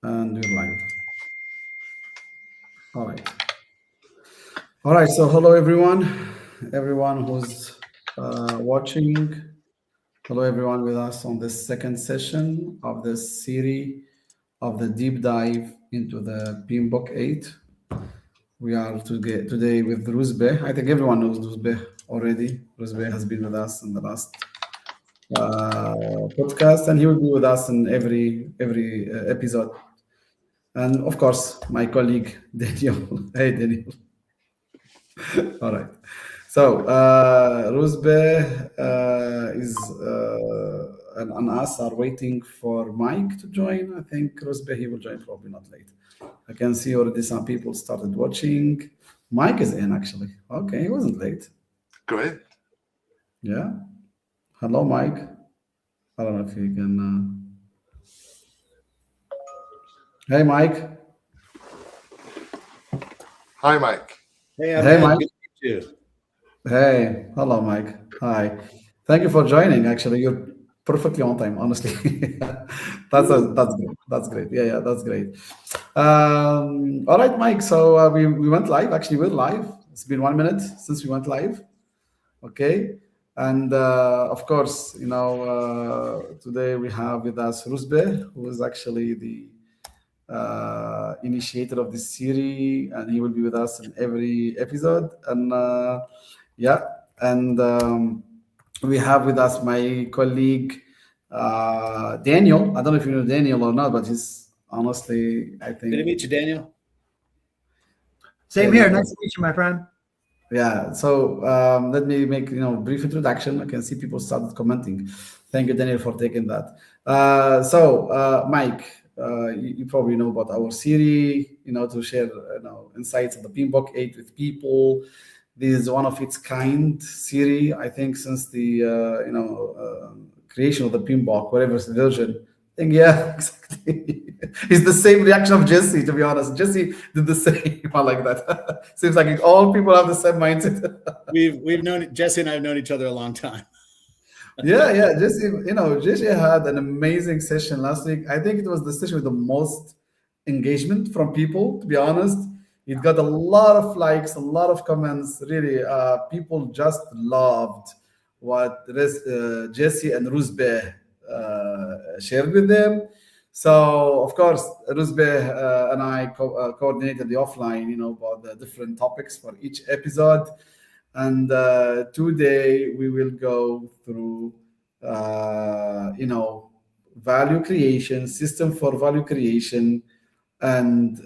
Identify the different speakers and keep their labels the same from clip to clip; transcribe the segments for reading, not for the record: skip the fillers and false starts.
Speaker 1: And we're live. All right. All right. So, hello, everyone who's watching. Hello, everyone with us on this second session of this series of the deep dive into the PMBOK 8. We are today with Rusbe. I think everyone knows Rusbe already. Rusbe has been with us in the last podcast, and he will be with us in every episode. And of course, my colleague Daniel. Hey, Daniel. All right. So, Rusbe is and us are waiting for Mike to join. I think Rusbe, he will join probably not late. I can see already some people started watching. Mike is in actually. Okay, he wasn't late.
Speaker 2: Great.
Speaker 1: Yeah. Hello, Mike. I don't know if you can. Hey, Mike.
Speaker 2: Hi, Mike.
Speaker 3: Hey,
Speaker 1: Hey,
Speaker 3: Ahmed.
Speaker 1: Mike.
Speaker 3: Good to meet you.
Speaker 1: Hey, hello, Mike. Hi. Thank you for joining. Actually, you're perfectly on time, honestly. That's great. That's great. Yeah, that's great. All right, Mike. So we went live. Actually, we're live. It's been 1 minute since we went live. Okay. And of course, today we have with us Rusbe, who is actually the initiator of this series, and he will be with us in every episode. And yeah, and we have with us my colleague Daniel. I don't know if you know Daniel or not, but he's honestly, I
Speaker 3: Good to
Speaker 1: think,
Speaker 3: meet you, Daniel.
Speaker 4: Same here. Nice to meet you, my friend.
Speaker 1: yeah. So let me make brief introduction. I can see people started commenting. Thank you, Daniel, for taking that. Mike, you probably know about our series. To share insights of the PMBOK 8 with people. This is one of its kind series. I think since the creation of the PMBOK, whatever version. I think yeah, exactly. It's the same reaction of Jesse. To be honest, Jesse did the same. I like that. Seems like all people have the same mindset.
Speaker 3: We've known Jesse and I have known each other a long time.
Speaker 1: Yeah. Jesse had an amazing session last week. I think it was the session with the most engagement from people, to be honest. It got a lot of likes, a lot of comments. Really, people just loved what Jesse and Rusbe shared with them. So, of course, Rusbe and I coordinated the offline, about the different topics for each episode. And today we will go through, value creation, system for value creation, and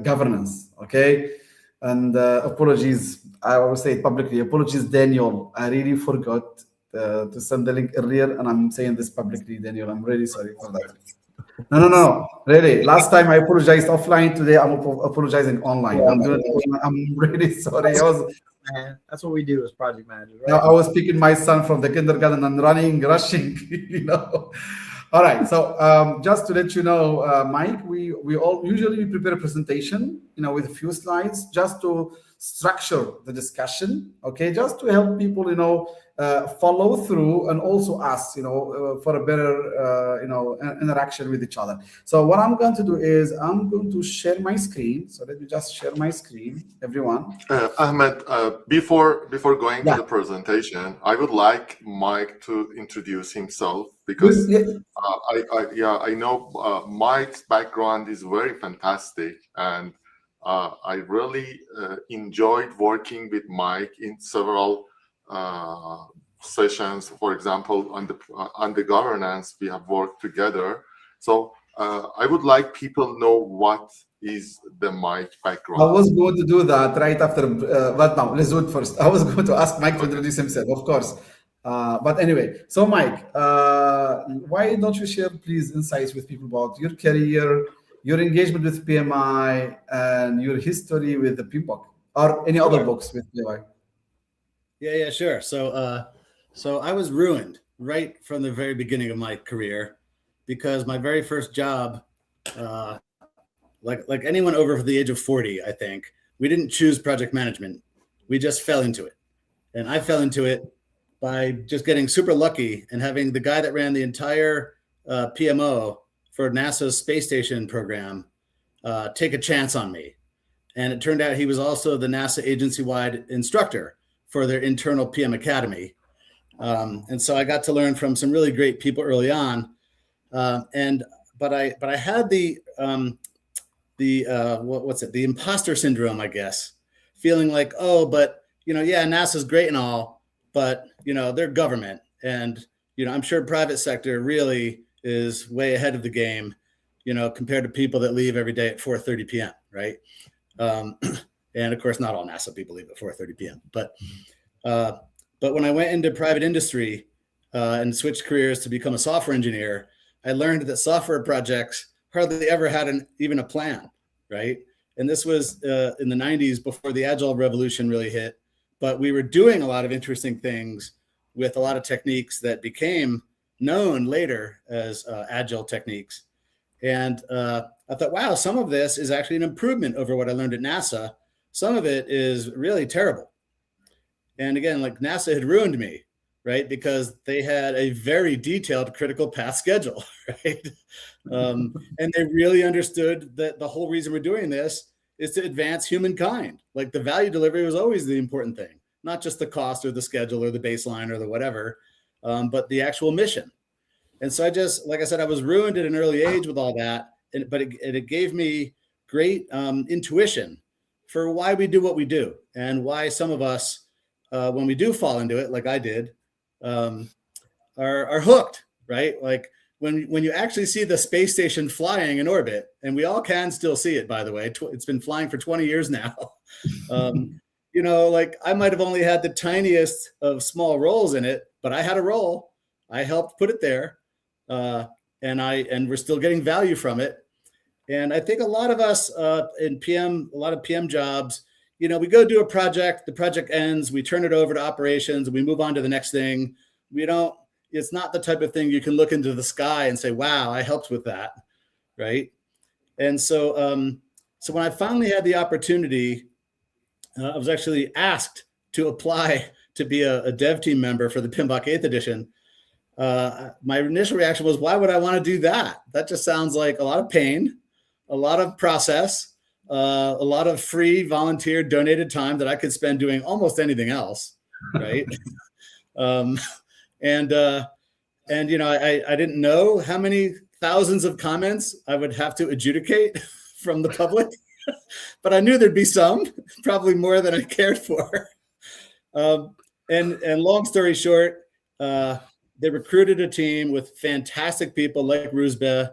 Speaker 1: governance. Okay. And apologies, I will say it publicly. Apologies, Daniel. I really forgot to send the link earlier, and I'm saying this publicly, Daniel. I'm really sorry for that. No. Really, last time I apologized offline. Today I'm apologizing online. I'm really sorry.
Speaker 4: Man, that's what we do as project managers,
Speaker 1: Now,
Speaker 4: right?
Speaker 1: I was picking my son from the kindergarten and running, rushing, All right. So just to let you know, Mike, we all usually prepare a presentation, with a few slides just to structure the discussion. Okay, just to help people, follow through, and also us, for a better, interaction with each other. So what I'm going to do is I'm going to share my screen. So let me just share my screen, everyone.
Speaker 2: Ahmed, before going
Speaker 1: Yeah.
Speaker 2: to the presentation, I would like Mike to introduce himself because I know Mike's background is very fantastic, and I really enjoyed working with Mike in several sessions. For example, on the governance, we have worked together. So I would like people know what is the Mike background.
Speaker 1: I was going to do that right after, but now let's do it first. I was going to ask Mike to introduce himself, of course. But anyway, so Mike, why don't you share, please, insights with people about your career, your engagement with PMI, and your history with the PMBOK or any other books with PMI?
Speaker 3: Yeah, sure. So I was ruined right from the very beginning of my career because my very first job, like anyone over the age of 40, I think, we didn't choose project management. We just fell into it. And I fell into it by just getting super lucky and having the guy that ran the entire PMO for NASA's space station program take a chance on me. And it turned out he was also the NASA agency-wide instructor for their internal PM Academy. And so I got to learn from some really great people early on. But I had the imposter syndrome, I guess, feeling like, oh, but yeah, NASA's great and all, but they're government, and I'm sure private sector really is way ahead of the game, compared to people that leave every day at 4:30 p.m. Right? And of course, not all NASA people leave at 4:30 p.m. But when I went into private industry and switched careers to become a software engineer, I learned that software projects hardly ever had even a plan, right? And this was in the 90s before the Agile revolution really hit. But we were doing a lot of interesting things with a lot of techniques that became known later as Agile techniques. And I thought, wow, some of this is actually an improvement over what I learned at NASA. Some of it is really terrible. And again, like NASA had ruined me, right? Because they had a very detailed critical path schedule, right? And they really understood that the whole reason we're doing this is to advance humankind. Like the value delivery was always the important thing, not just the cost or the schedule or the baseline or the whatever, but the actual mission. And so like I said, I was ruined at an early age with all that, but it gave me great intuition for why we do what we do and why some of us, when we do fall into it, like I did, are hooked, right? Like when you actually see the space station flying in orbit, and we all can still see it, by the way, it's been flying for 20 years now. Like I might have only had the tiniest of small roles in it, but I had a role. I helped put it there, and we're still getting value from it. And I think a lot of us in PM, a lot of PM jobs, we go do a project, the project ends, we turn it over to operations, we move on to the next thing. It's not the type of thing you can look into the sky and say, wow, I helped with that, right? And so when I finally had the opportunity, I was actually asked to apply to be a dev team member for the PMBOK 8th edition. My initial reaction was, why would I want to do that? That just sounds like a lot of pain, a lot of process, a lot of free volunteer donated time that I could spend doing almost anything else, right? I didn't know how many thousands of comments I would have to adjudicate from the public, but I knew there'd be some, probably more than I cared for. And long story short, they recruited a team with fantastic people like Rusbe,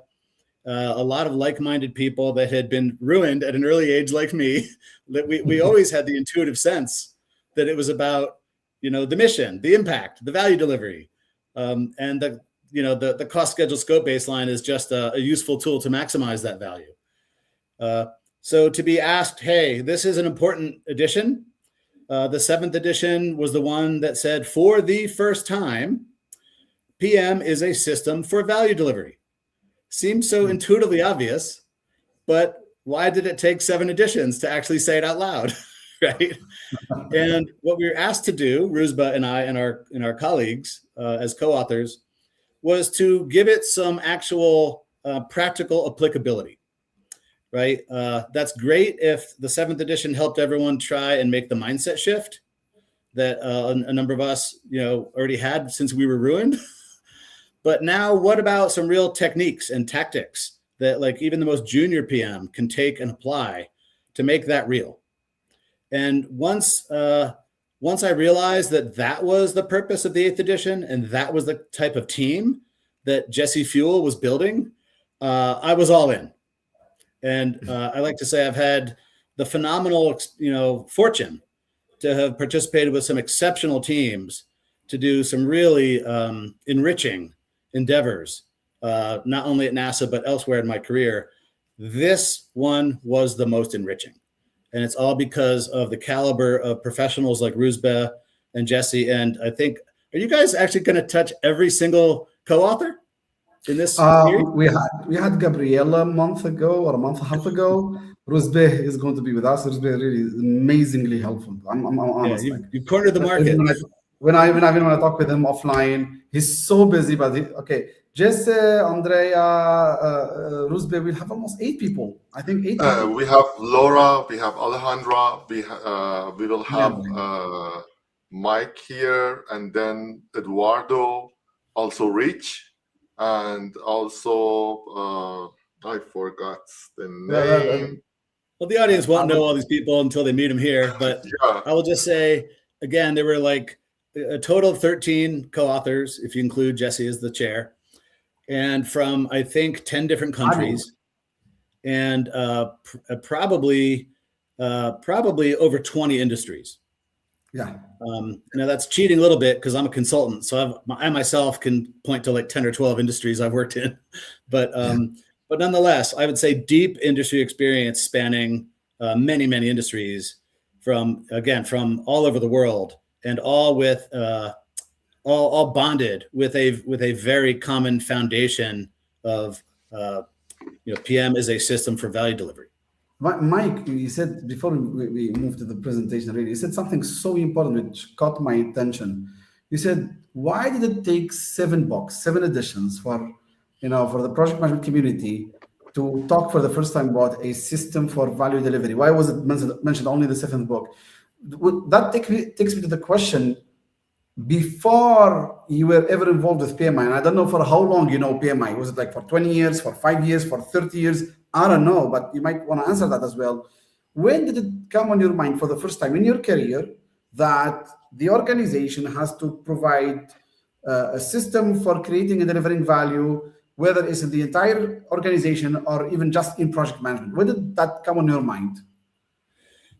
Speaker 3: a lot of like-minded people that had been ruined at an early age like me. That we always had the intuitive sense that it was about the mission, the impact, the value delivery, and the cost, schedule, scope baseline is just a useful tool to maximize that value. So to be asked, hey, this is an important edition. The 7th edition was the one that said, for the first time, PM is a system for value delivery. Seems so intuitively obvious, but why did it take 7 editions to actually say it out loud, right? And what we were asked to do, Rusbe and I and our colleagues as co-authors, was to give it some actual practical applicability, right? That's great if the 7th edition helped everyone try and make the mindset shift that a number of us, already had since we were ruined. But now what about some real techniques and tactics that like even the most junior PM can take and apply to make that real? And once I realized that was the purpose of the 8th edition and that was the type of team that Jesse Fuel was building, I was all in. And I like to say I've had the phenomenal, fortune to have participated with some exceptional teams to do some really enriching endeavors, not only at NASA, but elsewhere in my career. This one was the most enriching. And it's all because of the caliber of professionals like Rusbe and Jesse. And I think, are you guys actually going to touch every single co-author in this series?
Speaker 1: We had Gabriella a month ago or a month and a half ago. Rusbe is going to be with us. Rusbe really is amazingly helpful. I'm honest.
Speaker 3: Yeah, you cornered the market.
Speaker 1: When I talk with him offline, he's so busy. But Jesse, Andrea, Rusbe, we'll have almost 8 people. I think 8 people.
Speaker 2: We have Laura, we have Alejandra, we will have
Speaker 1: Yeah.
Speaker 2: Mike here, and then Eduardo, also Rich, and also I forgot the name.
Speaker 3: Well, the audience won't know all these people until they meet them here, but
Speaker 2: Yeah.
Speaker 3: I will just say, again, there were like a total of 13 co-authors, if you include Jesse as the chair, and from, I think, 10 different countries, and probably over 20 industries.
Speaker 1: Yeah.
Speaker 3: Now that's cheating a little bit because I'm a consultant, so I myself can point to like 10 or 12 industries I've worked in, but nonetheless, I would say deep industry experience spanning many industries from all over the world, and all with all bonded with a very common foundation of PM is a system for value delivery.
Speaker 1: Mike, you said before we moved to the presentation, really, you said something so important which caught my attention. You said, why did it take 7 books, 7 editions for the project management community to talk for the first time about a system for value delivery? Why was it mentioned only the 7th book? That takes me to the question, before you were ever involved with PMI, and I don't know for how long you know PMI. Was it like for 20 years, for 5 years, for 30 years? I don't know, but you might want to answer that as well. When did it come on your mind for the first time in your career that the organization has to provide a system for creating and delivering value, whether it's in the entire organization or even just in project management? When did that come on your mind?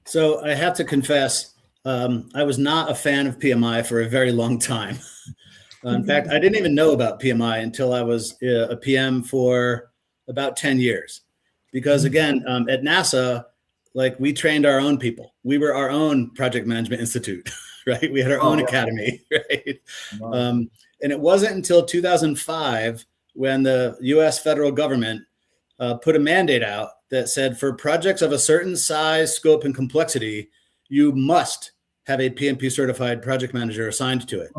Speaker 3: So I have to confess, I was not a fan of PMI for a very long time. In fact, I didn't even know about PMI until I was a PM for about 10 years. Because again, at NASA, like, we trained our own people. We were our own project management institute, right? We had our own academy, right? Wow. And it wasn't until 2005 when the US federal government put a mandate out that said, for projects of a certain size, scope, and complexity, you must have a PMP certified project manager assigned to it.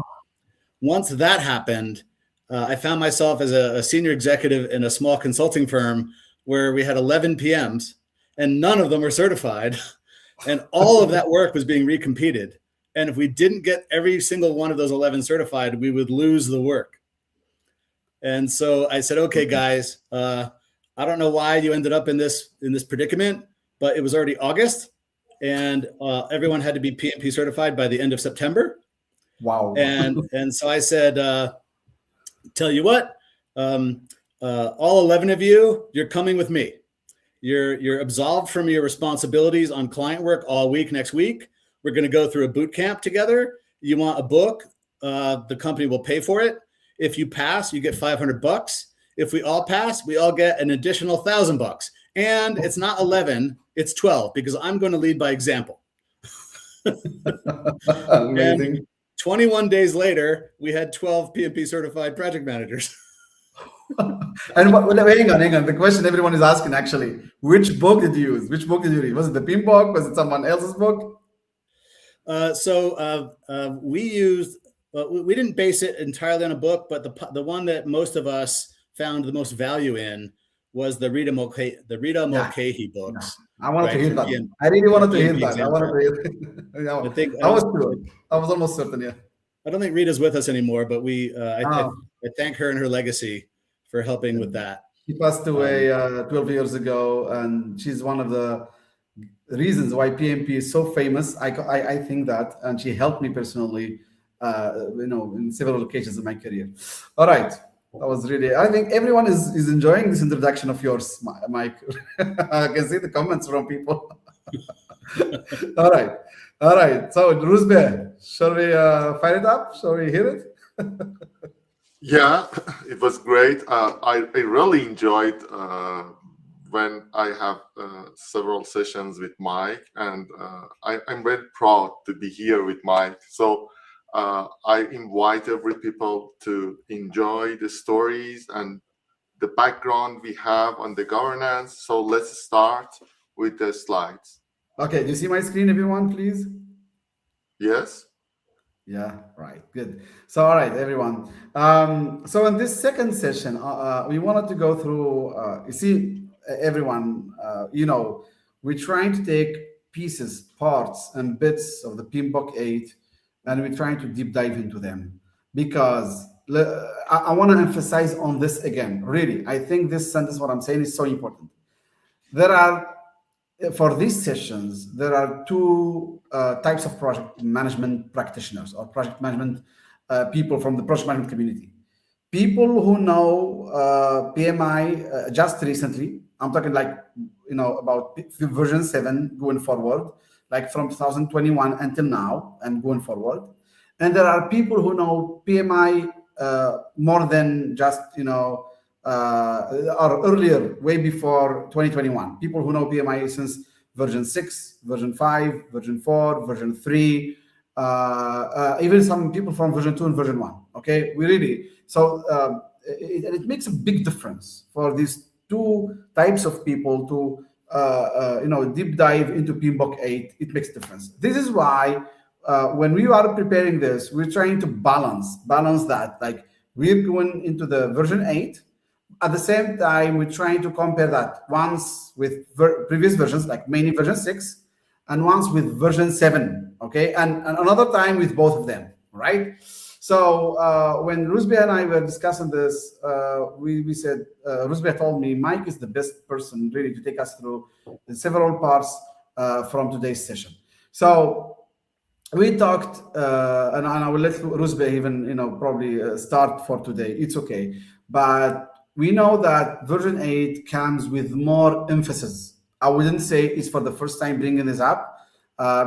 Speaker 3: Once that happened, I found myself as a senior executive in a small consulting firm where we had 11 PMs and none of them were certified. And all of that work was being recompeted. And if we didn't get every single one of those 11 certified, we would lose the work. And so I said, okay, guys, I don't know why you ended up in this predicament, but it was already August, and everyone had to be PMP certified by the end of September.
Speaker 1: Wow.
Speaker 3: And so I said, tell you what, all 11 of you, you're coming with me. You're absolved from your responsibilities on client work all week next week. We're going to go through a boot camp together. You want a book? The company will pay for it. If you pass, you get $500. If we all pass, we all get an additional $1,000. And it's not 11, it's 12, because I'm going to lead by example.
Speaker 1: Amazing.
Speaker 3: And 21 days later, we had 12 PMP certified project managers.
Speaker 1: And hang on. The question everyone is asking, actually, which book did you use? Which book did you read? Was it the PMBOK? Was it someone else's book?
Speaker 3: We used, we didn't base it entirely on a book, but the one that most of us found the most value in was the Rita Mulcahy books.
Speaker 1: Yeah. I wanted to hear that. I really wanted to hear that. I wanted to hear that. I was sure. I was almost certain, yeah.
Speaker 3: I don't think Rita's with us anymore, but I thank her and her legacy for helping with that.
Speaker 1: She passed away 12 years ago, and she's one of the reasons why PMP is so famous. I think that, and she helped me personally, in several occasions in my career. All right. That was really, I think everyone is enjoying this introduction of yours, Mike. I can see the comments from people. All right. So, Rusbe, shall we fire it up? Shall we hear it?
Speaker 2: Yeah, it was great. I really enjoyed when I have several sessions with Mike, and I'm very proud to be here with Mike. So I invite every people to enjoy the stories and the background we have on the governance. So let's start with the slides.
Speaker 1: Okay, do you see my screen, everyone, please?
Speaker 2: Yes.
Speaker 1: Yeah, right. Good. So, all right, everyone. So, in this second session, we wanted to go through, you see, everyone, we're trying to take pieces, parts, and bits of the PMBOK 8, and we're trying to deep dive into them because I want to emphasize on this again. Really, I think this sentence, what I'm saying, is so important. There are For these sessions, there are two types of project management practitioners or project management people from the project management community. People who know PMI just recently. I'm talking like, about version 7 going forward, like from 2021 until now and going forward. And there are people who know PMI more than just, or earlier, way before 2021. People who know PMI since version 6, version 5, version 4, version 3, even some people from version 2 and version 1. Okay, it makes a big difference for these two types of people to deep dive into PMBOK 8. It makes a difference. This is why when we are preparing this, we're trying to balance that. Like, we're going into the version 8. At the same time, we're trying to compare that once with previous versions, like mainly version 6, and once with version 7, okay? And another time with both of them, right? So when Rusbeh and I were discussing this, we said, Rusbeh told me, Mike is the best person really to take us through the several parts from today's session. So we talked, and I will let Rusbeh even, probably start for today. It's okay. But we know that version 8 comes with more emphasis. I wouldn't say it's for the first time bringing this up,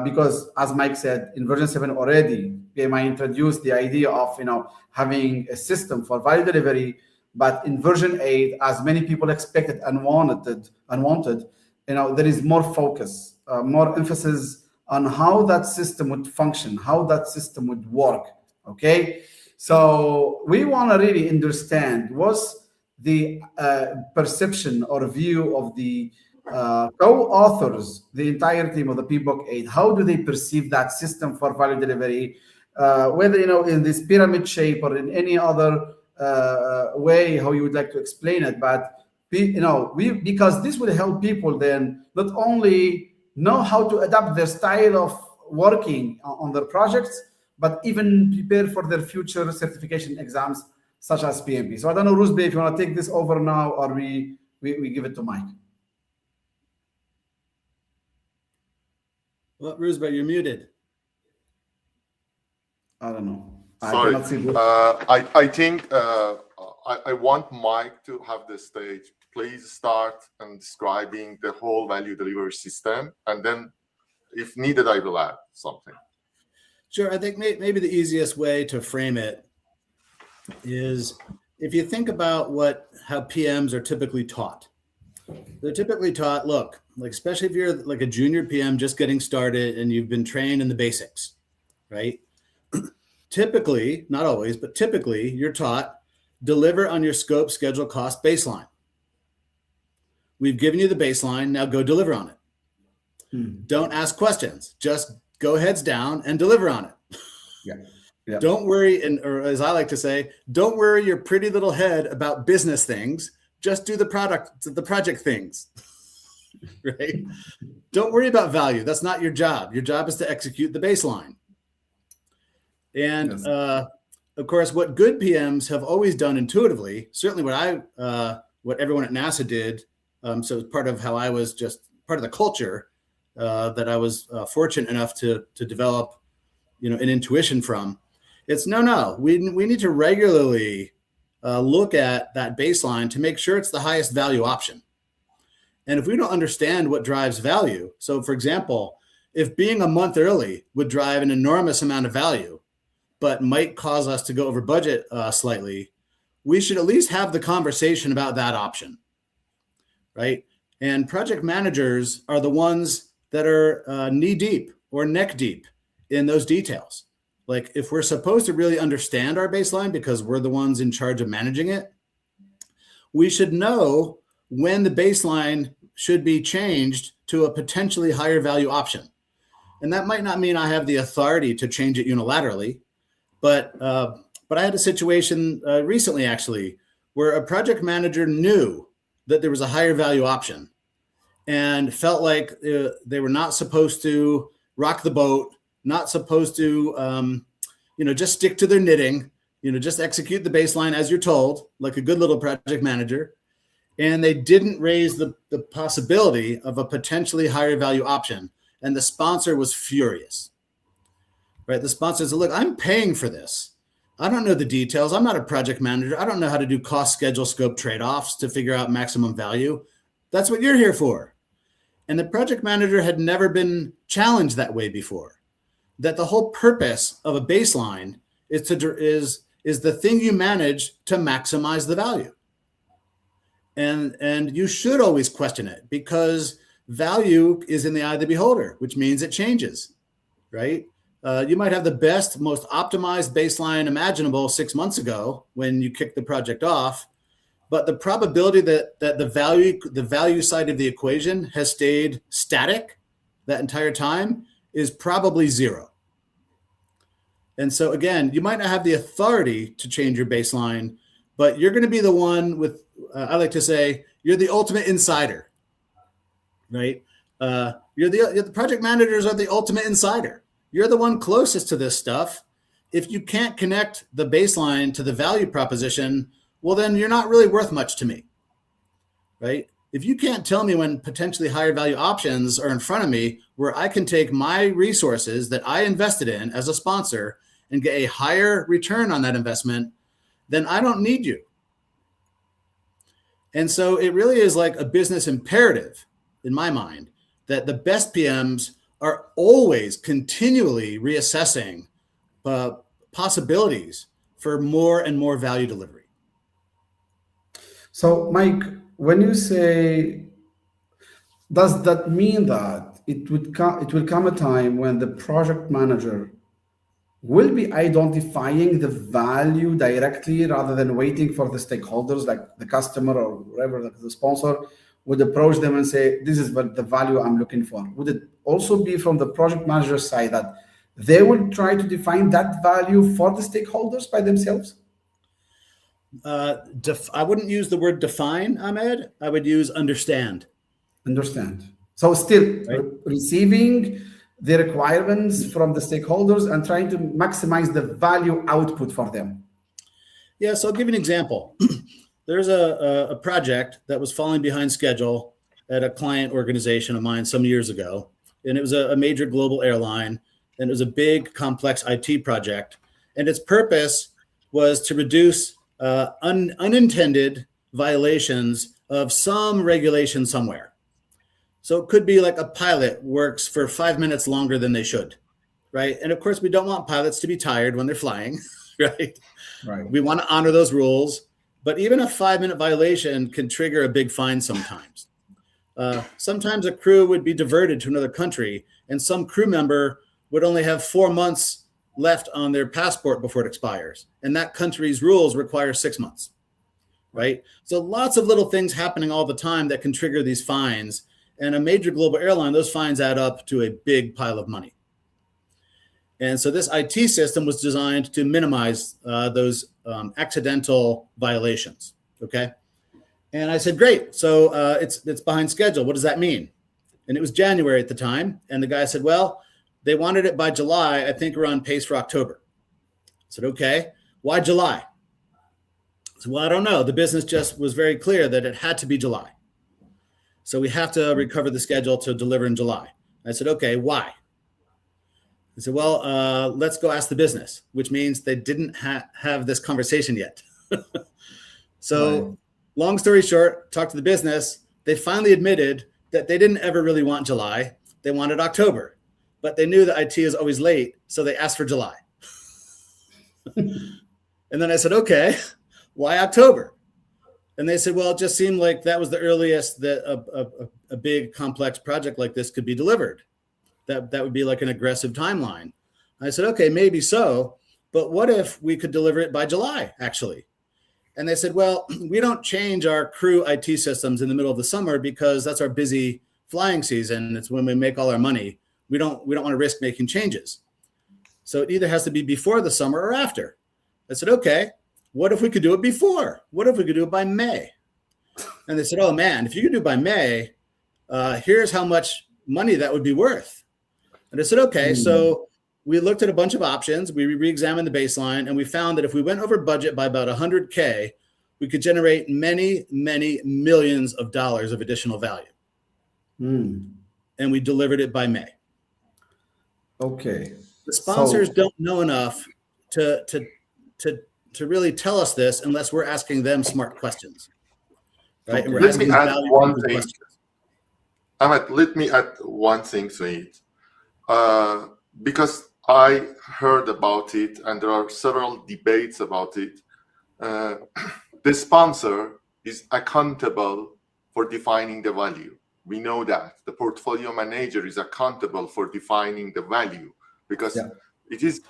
Speaker 1: because as Mike said, in version 7 already, PMI introduced the idea of, having a system for value delivery. But in version 8, as many people expected and wanted, there is more focus, more emphasis on how that system would function, how that system would work, okay? So we want to really understand what's the perception or view of the co-authors, the entire team of the PMBOK 8. How do they perceive that system for value delivery? Whether, in this pyramid shape or in any other way, how you would like to explain it. But, because this will help people then not only know how to adapt their style of working on their projects, but even prepare for their future certification exams, such as PMP. So I don't know, Rusbeh, if you want to take this over now, or we give it to Mike.
Speaker 3: Well, Rusbeh, you're muted.
Speaker 1: I don't know.
Speaker 2: Sorry.
Speaker 1: I cannot see this.
Speaker 2: I think I want Mike to have the stage. Please start and describing the whole value delivery system, and then, if needed, I will add something.
Speaker 3: Sure. I think maybe the easiest way to frame it is, if you think about how PMs are typically taught. They're typically taught, look, like, especially if you're like a junior PM just getting started and you've been trained in the basics, right? Typically, not always, but typically you're taught, deliver on your scope, schedule, cost baseline. We've given you the baseline, now go deliver on it. Don't ask questions, just go heads down and deliver on it.
Speaker 1: Yeah.
Speaker 3: Don't worry, or as I like to say, don't worry your pretty little head about business things, just do the project things, right? Don't worry about value, that's not your job. Your job is to execute the baseline. And yes. Of course, what good PMs have always done intuitively, certainly what everyone at NASA did, so it's part of how I was just part of the culture that I was fortunate enough to develop, an intuition from. It's we need to regularly look at that baseline to make sure it's the highest value option. And if we don't understand what drives value, so for example, if being a month early would drive an enormous amount of value, but might cause us to go over budget slightly, we should at least have the conversation about that option, right? And project managers are the ones that are knee deep or neck deep in those details. Like, if we're supposed to really understand our baseline because we're the ones in charge of managing it, we should know when the baseline should be changed to a potentially higher value option. And that might not mean I have the authority to change it unilaterally, But I had a situation recently, actually, where a project manager knew that there was a higher value option and felt like they were not supposed to rock the boat, not supposed to, just stick to their knitting, just execute the baseline as you're told, like a good little project manager. And they didn't raise the possibility of a potentially higher value option. And the sponsor was furious, right? The sponsor said, look, I'm paying for this. I don't know the details. I'm not a project manager. I don't know how to do cost, schedule, scope trade-offs to figure out maximum value. That's what you're here for. And the project manager had never been challenged that way before. That the whole purpose of a baseline is the thing you manage to maximize the value. And you should always question it, because value is in the eye of the beholder, which means it changes, right? You might have the best, most optimized baseline imaginable 6 months ago when you kick the project off, but the probability that the value side of the equation has stayed static that entire time is probably zero. And so again, you might not have the authority to change your baseline, but you're going to be the one with, I like to say, you're the ultimate insider, right? The project managers are the ultimate insider. You're the one closest to this stuff. If you can't connect the baseline to the value proposition, well, then you're not really worth much to me, right? If you can't tell me when potentially higher value options are in front of me, where I can take my resources that I invested in as a sponsor and get a higher return on that investment, then I don't need you. And so it really is like a business imperative in my mind that the best PMs are always continually reassessing possibilities for more and more value delivery.
Speaker 1: So, Mike, when you say, does that mean that it will come a time when the project manager will be identifying the value directly rather than waiting for the stakeholders, like the customer or whoever, like the sponsor, would approach them and say, this is what the value I'm looking for? Would it also be from the project manager side that they will try to define that value for the stakeholders by themselves?
Speaker 3: I wouldn't use the word define, Ahmed. I would use understand.
Speaker 1: Understand. So still
Speaker 3: Right.
Speaker 1: Receiving the requirements from the stakeholders and trying to maximize the value output for them.
Speaker 3: Yeah, so I'll give you an example. There's a project that was falling behind schedule at a client organization of mine some years ago. And it was a major global airline. And it was a big, complex IT project. And its purpose was to reduce unintended violations of some regulation somewhere. So it could be like a pilot works for 5 minutes longer than they should, right? And of course, we don't want pilots to be tired when they're flying, right?
Speaker 1: Right.
Speaker 3: We want to honor those rules, but even a 5-minute violation can trigger a big fine sometimes. Sometimes a crew would be diverted to another country, and some crew member would only have 4 months left on their passport before it expires. And that country's rules require 6 months, right? So lots of little things happening all the time that can trigger these fines. And a major global airline, those fines add up to a big pile of money. And so this IT system was designed to minimize those accidental violations, okay? And I said, great, so it's behind schedule. What does that mean? And it was January at the time. And the guy said, well, they wanted it by July. I think we're on pace for October. I said, okay, why July? I said, well, I don't know. The business just was very clear that it had to be July. So we have to recover the schedule to deliver in July. I said, okay, why? He said, well, let's go ask the business, which means they didn't have this conversation yet. So right. Long story short, talked to the business. They finally admitted that they didn't ever really want July. They wanted October, but they knew that IT is always late. So they asked for July. And then I said, okay, why October? And they said, well, it just seemed like that was the earliest that a big complex project like this could be delivered. That would be like an aggressive timeline. I said, okay, maybe so, but what if we could deliver it by July, actually? And they said, well, we don't change our crew IT systems in the middle of the summer because that's our busy flying season. It's when we make all our money. We don't want to risk making changes. So it either has to be before the summer or after. I said, okay, what if we could do it before? What if we could do it by May? And they said, oh man, if you could do it by May, here's how much money that would be worth. And I said, okay, so we looked at a bunch of options. We re-examined the baseline, and we found that if we went over budget by about 100K, we could generate many, many millions of dollars of additional value. And we delivered it by May.
Speaker 1: Okay.
Speaker 3: The sponsors don't know enough to really tell us this unless we're asking them smart questions. Right? And we're
Speaker 2: Let me
Speaker 3: asking
Speaker 2: add one thing.
Speaker 3: questions.
Speaker 2: Ahmed, let me add one thing to it. Because I heard about it and there are several debates about it. The sponsor is accountable for defining the value. We know that. The portfolio manager is accountable for defining the value because it is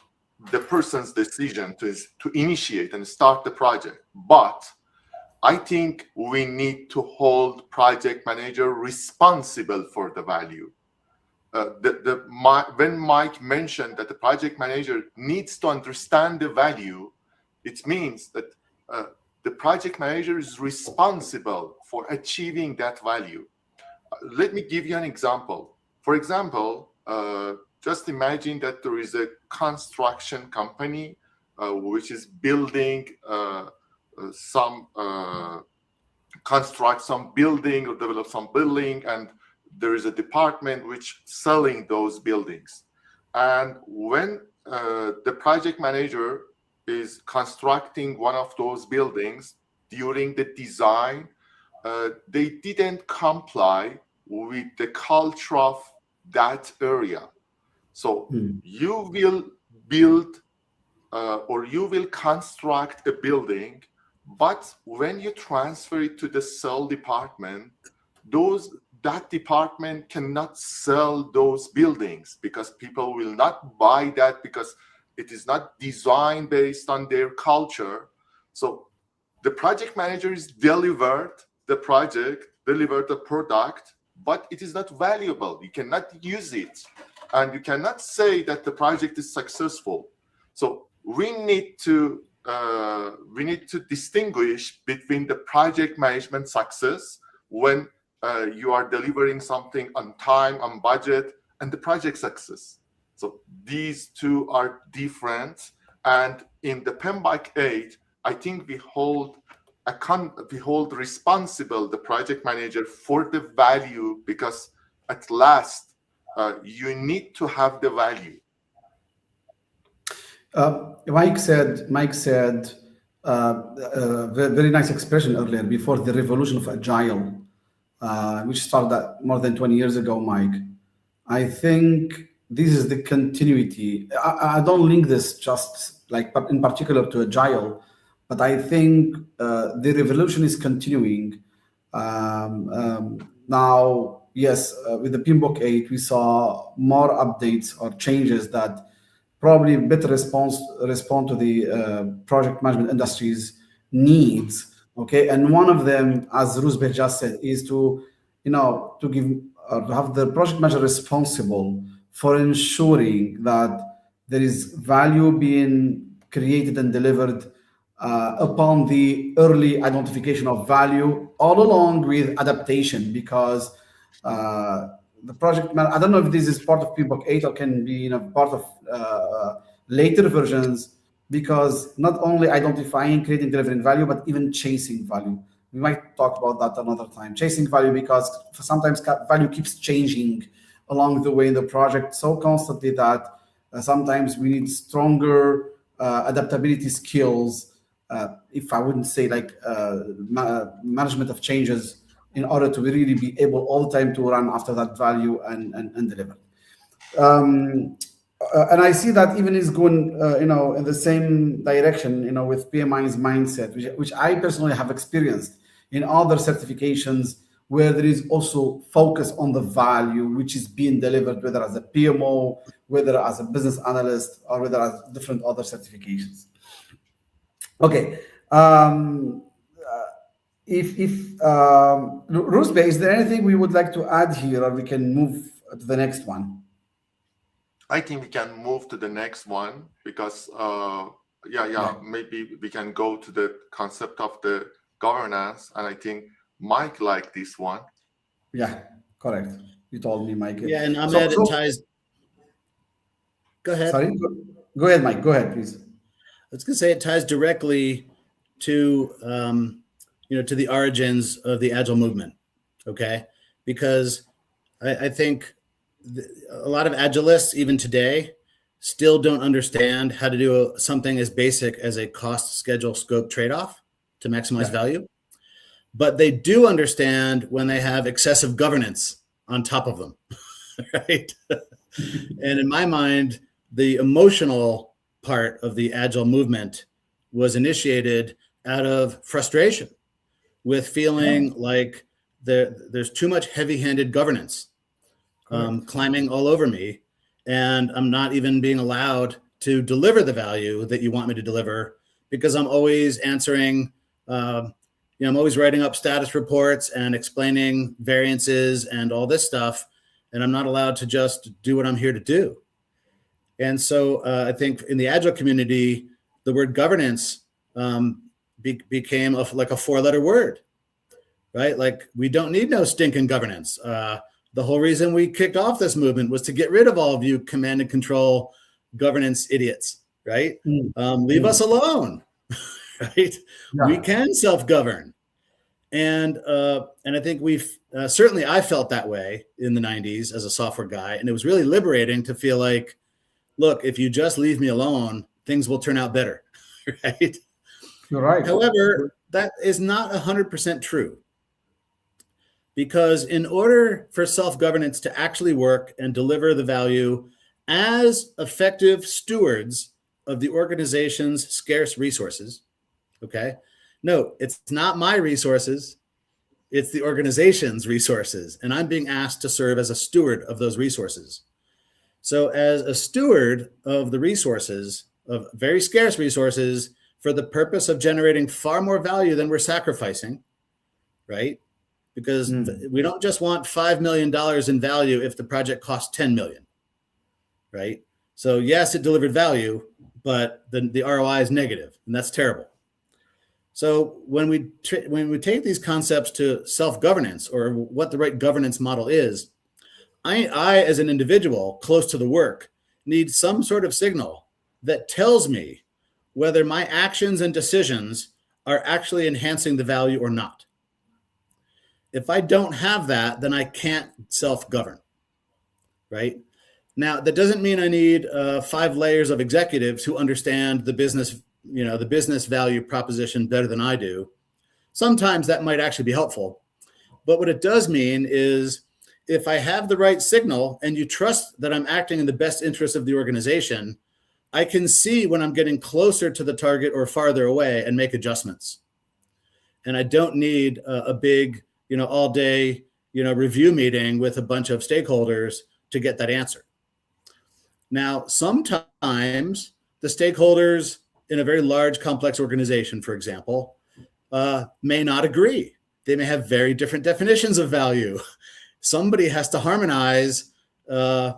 Speaker 2: the person's decision to initiate and start the project. But I think we need to hold project manager responsible for the value. When Mike mentioned that the project manager needs to understand the value, it means that the project manager is responsible for achieving that value. Let me give you an example. For example, just imagine that there is a construction company which is building construct some building or develop some building, and there is a department which selling those buildings. And when the project manager is constructing one of those buildings, during the design, they didn't comply with the culture of that area. So you will build or you will construct a building, but when you transfer it to the sell department, that department cannot sell those buildings because people will not buy that because it is not designed based on their culture. So the project manager is delivered the project, delivered the product, but it is not valuable. You cannot use it. And you cannot say that the project is successful. So we need to distinguish between the project management success when you are delivering something on time, on budget, and the project success. So these two are different. And in the PMBOK 8, I think we hold responsible the project manager for the value, because at last you need to have the value.
Speaker 1: Mike said very nice expression earlier before the revolution of agile, which started more than 20 years ago, Mike. I think this is the continuity. I don't link this just like in particular to agile, but I think the revolution is continuing. Now, yes, with the PMBOK 8, we saw more updates or changes that probably better respond to the project management industry's needs. Okay, and one of them, as Rusbeh just said, is to have the project manager responsible for ensuring that there is value being created and delivered upon the early identification of value, all along with adaptation, because the project man, I don't know if this is part of PMBOK 8 or can be part of later versions, because not only identifying, creating, delivering value, but even chasing value. We might talk about that another time. Chasing value, because sometimes value keeps changing along the way in the project so constantly that sometimes we need stronger adaptability skills, if I wouldn't say like management of changes, in order to really be able all the time to run after that value and deliver. And I see that even is going, in the same direction, with PMI's mindset, which I personally have experienced in other certifications, where there is also focus on the value which is being delivered, whether as a PMO, whether as a business analyst, or whether as different other certifications. Okay. Rusbeh, is there anything we would like to add here, or we can move to the next one?
Speaker 2: I think we can move to the next one because maybe we can go to the concept of the governance, and I think Mike liked this one.
Speaker 1: Yeah, correct. You told me, Mike.
Speaker 3: Yeah, and Ahmed, it ties. Go ahead.
Speaker 1: Sorry, go ahead, Mike. Go ahead, please.
Speaker 3: I was going to say it ties directly to to the origins of the Agile movement. Okay, because I think a lot of Agilists, even today, still don't understand how to do something as basic as a cost, schedule, scope trade-off to maximize value. But they do understand when they have excessive governance on top of them, right? And in my mind, the emotional part of the Agile movement was initiated out of frustration with feeling like there's too much heavy-handed governance climbing all over me, and I'm not even being allowed to deliver the value that you want me to deliver because I'm always answering, I'm always writing up status reports and explaining variances and all this stuff, and I'm not allowed to just do what I'm here to do. And so I think in the Agile community, the word governance became like a four-letter word, right? Like, we don't need no stinking governance. The whole reason we kicked off this movement was to get rid of all of you command and control governance idiots, right? Leave us alone, right? Yeah. We can self-govern. And I think we've certainly, I felt that way in the 90s as a software guy. And it was really liberating to feel like, look, if you just leave me alone, things will turn out better, right?
Speaker 1: You're right.
Speaker 3: However, that is not 100% true. Because in order for self-governance to actually work and deliver the value as effective stewards of the organization's scarce resources, okay? No, it's not my resources, it's the organization's resources, and I'm being asked to serve as a steward of those resources. So as a steward of the resources, of very scarce resources, for the purpose of generating far more value than we're sacrificing, right? Because we don't just want $5 million in value if the project costs 10 million, right? So yes, it delivered value, but the ROI is negative, and that's terrible. So when we take these concepts to self-governance, or what the right governance model is, I as an individual close to the work need some sort of signal that tells me whether my actions and decisions are actually enhancing the value or not. If I don't have that, then I can't self-govern, right? Now, that doesn't mean I need 5 layers of executives who understand the business, the business value proposition better than I do. Sometimes that might actually be helpful. But what it does mean is if I have the right signal and you trust that I'm acting in the best interest of the organization, I can see when I'm getting closer to the target or farther away and make adjustments. And I don't need a big, all day, review meeting with a bunch of stakeholders to get that answer. Now, sometimes the stakeholders in a very large, complex organization, for example, may not agree. They may have very different definitions of value. Somebody has to harmonize a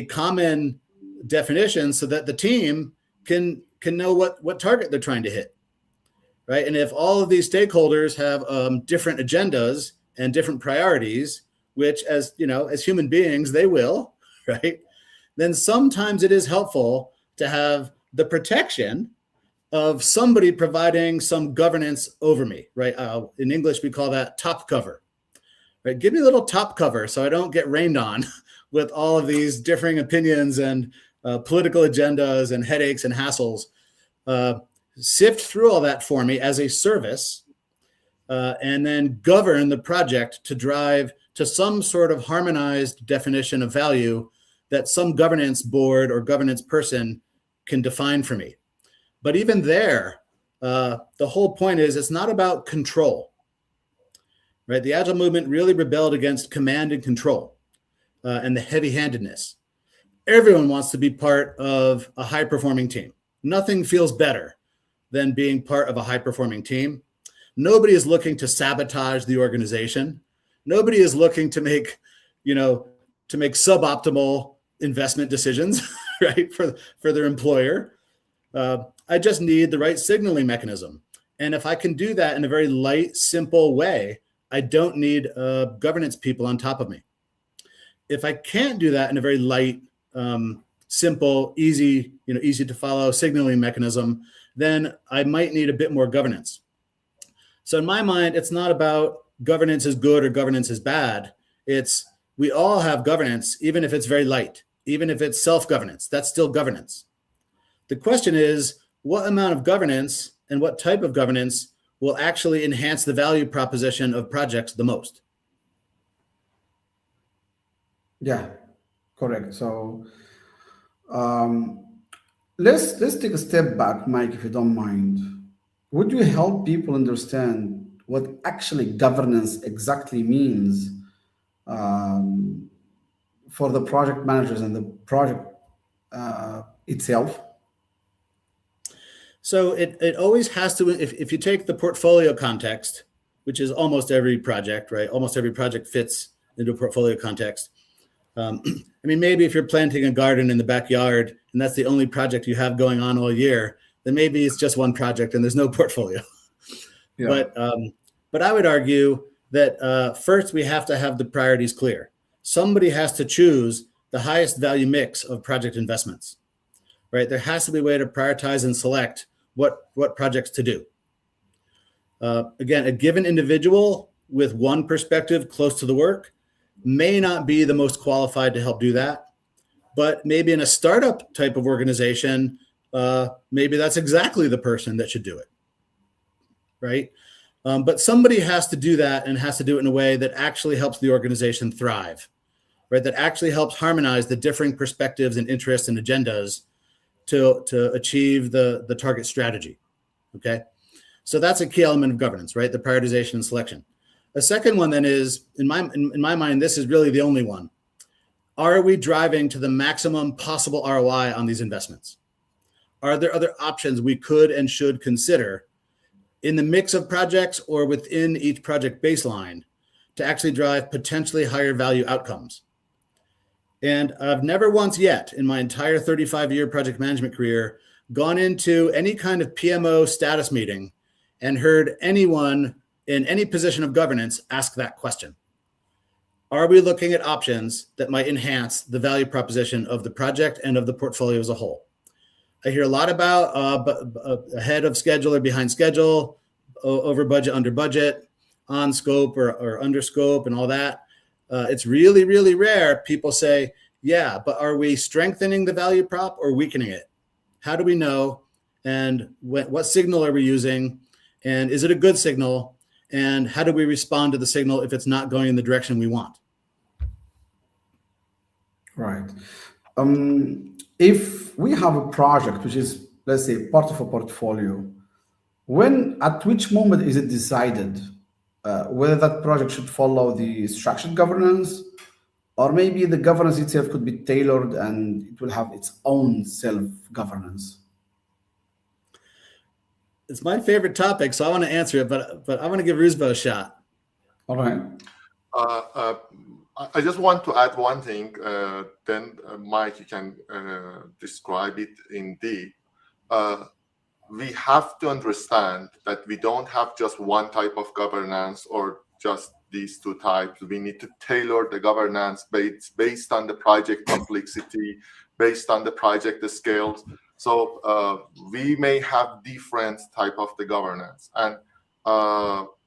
Speaker 3: common definition so that the team can know what target they're trying to hit. Right. And if all of these stakeholders have different agendas and different priorities, which as human beings, they will, right, then sometimes it is helpful to have the protection of somebody providing some governance over me, right? In English, we call that top cover, right? Give me a little top cover so I don't get rained on with all of these differing opinions and political agendas and headaches and hassles. Sift through all that for me as a service, and then govern the project to drive to some sort of harmonized definition of value that some governance board or governance person can define for me. But even there, the whole point is it's not about control, right? The Agile movement really rebelled against command and control and the heavy-handedness. Everyone wants to be part of a high-performing team. Nothing feels better than being part of a high-performing team. Nobody is looking to sabotage the organization. Nobody is looking to make, suboptimal investment decisions, right, for their employer. I just need the right signaling mechanism. And if I can do that in a very light, simple way, I don't need governance people on top of me. If I can't do that in a very light, simple, easy to follow signaling mechanism, then I might need a bit more governance. So in my mind, it's not about governance is good or governance is bad. It's we all have governance, even if it's very light, even if it's self-governance, that's still governance. The question is, what amount of governance and what type of governance will actually enhance the value proposition of projects the most?
Speaker 1: Yeah, correct. So let's take a step back, Mike, if you don't mind. Would you help people understand what actually governance exactly means um, for the project managers and the project itself?
Speaker 3: So it always has to, if you take the portfolio context, which is almost every project, right? Almost every project fits into a portfolio context. I mean, maybe if you're planting a garden in the backyard and that's the only project you have going on all year, then maybe it's just one project and there's no portfolio.
Speaker 1: Yeah.
Speaker 3: But I would argue that first we have to have the priorities clear. Somebody has to choose the highest value mix of project investments, right? There has to be a way to prioritize and select what projects to do. Again, a given individual with one perspective close to the work may not be the most qualified to help do that, but maybe in a startup type of organization, maybe that's exactly the person that should do it, right? But somebody has to do that and has to do it in a way that actually helps the organization thrive, right? That actually helps harmonize the differing perspectives and interests and agendas to achieve the target strategy, okay? So that's a key element of governance, right? The prioritization and selection. A second one then is, in my mind, this is really the only one. Are we driving to the maximum possible ROI on these investments? Are there other options we could and should consider in the mix of projects or within each project baseline to actually drive potentially higher value outcomes? And I've never once yet in my entire 35-year project management career gone into any kind of PMO status meeting and heard anyone in any position of governance ask that question. Are we looking at options that might enhance the value proposition of the project and of the portfolio as a whole? I hear a lot about ahead of schedule or behind schedule, over budget, under budget, on scope or under scope and all that. It's really, really rare. People say, yeah, but are we strengthening the value prop or weakening it? How do we know? And what signal are we using? And is it a good signal? And how do we respond to the signal if it's not going in the direction we want?
Speaker 1: Right. If we have a project which is, let's say, part of a portfolio, at which moment is it decided whether that project should follow the structured governance, or maybe the governance itself could be tailored and it will have its own self-governance?
Speaker 3: It's my favorite topic, so I want to answer it, but I want to give Ruzba a shot.
Speaker 1: All right.
Speaker 2: I just want to add one thing. Then, Mike, you can describe it in deep. We have to understand that we don't have just one type of governance or just these two types. We need to tailor the governance based on the project complexity, based on the project scales. So we may have different type of the governance. And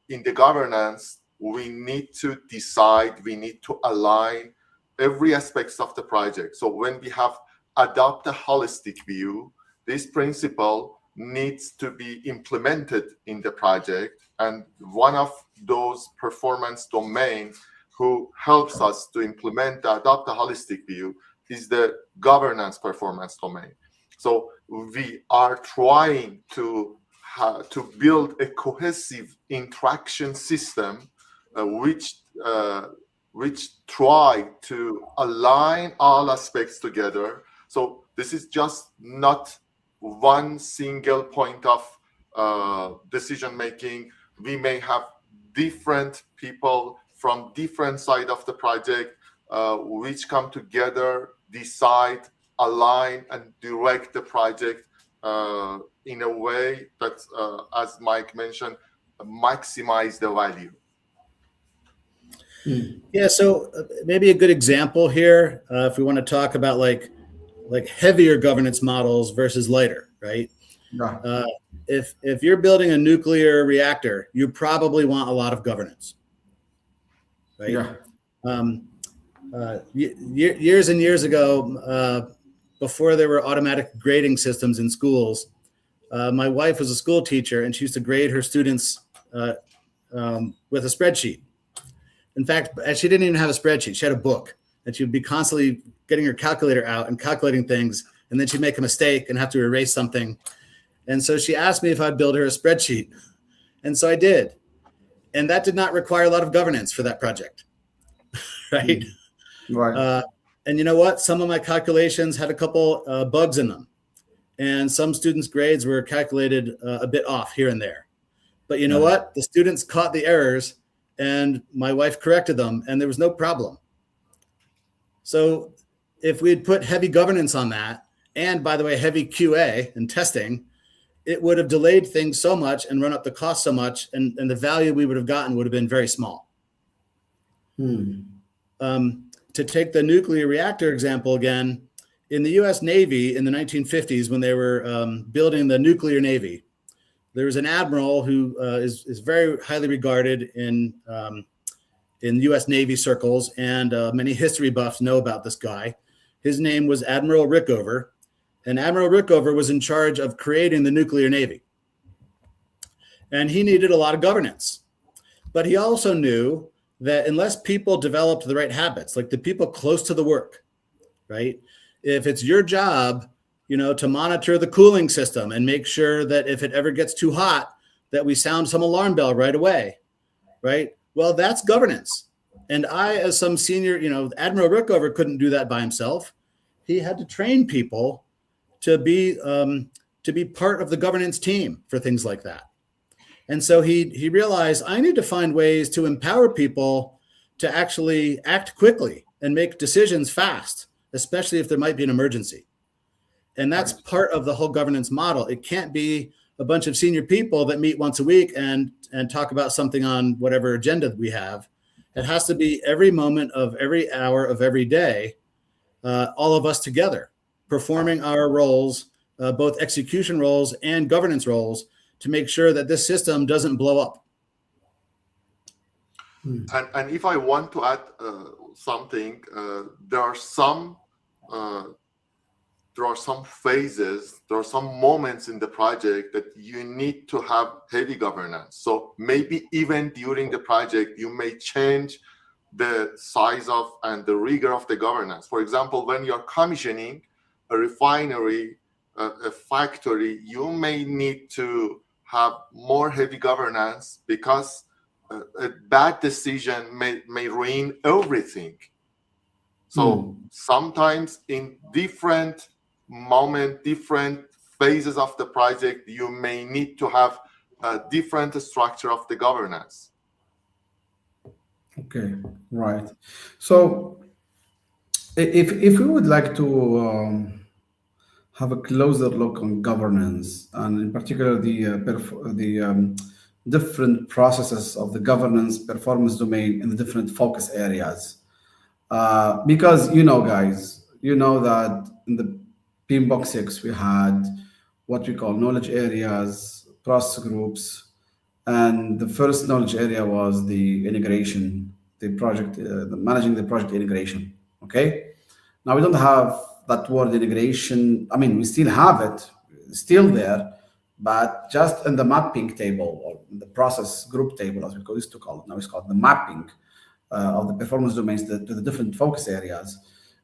Speaker 2: in the governance, we need to decide, we need to align every aspects of the project. So when we have adopt a holistic view, this principle needs to be implemented in the project. And one of those performance domains who helps us to implement the adopt a holistic view is the governance performance domain. So we are trying to build a cohesive interaction system which try to align all aspects together. So this is just not one single point of decision making. We may have different people from different side of the project which come together decide, align, and direct the project in a way that, as Mike mentioned, maximize the value.
Speaker 3: Yeah, so maybe a good example here, if we want to talk about like heavier governance models versus lighter, right?
Speaker 1: Yeah.
Speaker 3: If you're building a nuclear reactor, you probably want a lot of governance, right?
Speaker 1: Yeah.
Speaker 3: Years and years ago, before there were automatic grading systems in schools, my wife was a school teacher, and she used to grade her students with a spreadsheet. In fact, she didn't even have a spreadsheet. She had a book that she would be constantly getting her calculator out and calculating things, and then she'd make a mistake and have to erase something. And so she asked me if I'd build her a spreadsheet. And so I did. And that did not require a lot of governance for that project, right?
Speaker 1: Right.
Speaker 3: And you know what? Some of my calculations had a couple bugs in them. And some students' grades were calculated a bit off here and there. But you know what? The students caught the errors, and my wife corrected them, and there was no problem. So if we had put heavy governance on that, and by the way, heavy QA and testing, it would have delayed things so much and run up the cost so much, and the value we would have gotten would have been very small. To take the nuclear reactor example again, in the US Navy in the 1950s, when they were building the nuclear Navy, there was an admiral who is very highly regarded in US Navy circles, and many history buffs know about this guy. His name was Admiral Rickover, and Admiral Rickover was in charge of creating the nuclear Navy. And he needed a lot of governance. But he also knew that unless people developed the right habits, like the people close to the work, right? If it's your job, to monitor the cooling system and make sure that if it ever gets too hot, that we sound some alarm bell right away, right? Well, that's governance. And I, as some senior, Admiral Rickover couldn't do that by himself. He had to train people to be part of the governance team for things like that. And so he realized, I need to find ways to empower people to actually act quickly and make decisions fast, especially if there might be an emergency. And that's part of the whole governance model. It can't be a bunch of senior people that meet once a week and talk about something on whatever agenda we have. It has to be every moment of every hour of every day, all of us together, performing our roles, both execution roles and governance roles, to make sure that this system doesn't blow up.
Speaker 2: And if I want to add something, there are some phases, there are some moments in the project that you need to have heavy governance. So maybe even during the project, you may change the size of and the rigor of the governance. For example, when you're commissioning a refinery, a factory, you may need to have more heavy governance because a bad decision may ruin everything. So sometimes in different moment, different phases of the project, you may need to have a different structure of the governance.
Speaker 1: Okay, right. So if we would like to have a closer look on governance, and in particular the different processes of the governance performance domain in the different focus areas, because guys, that in the PMBOK 6 we had what we call knowledge areas, process groups, and the first knowledge area was the integration, the project, managing the project integration. Okay, now we don't have that word integration. I mean, we still have it, still there, but just in the mapping table or the process group table, as we used to call it. Now it's called the mapping of the performance domains to the different focus areas.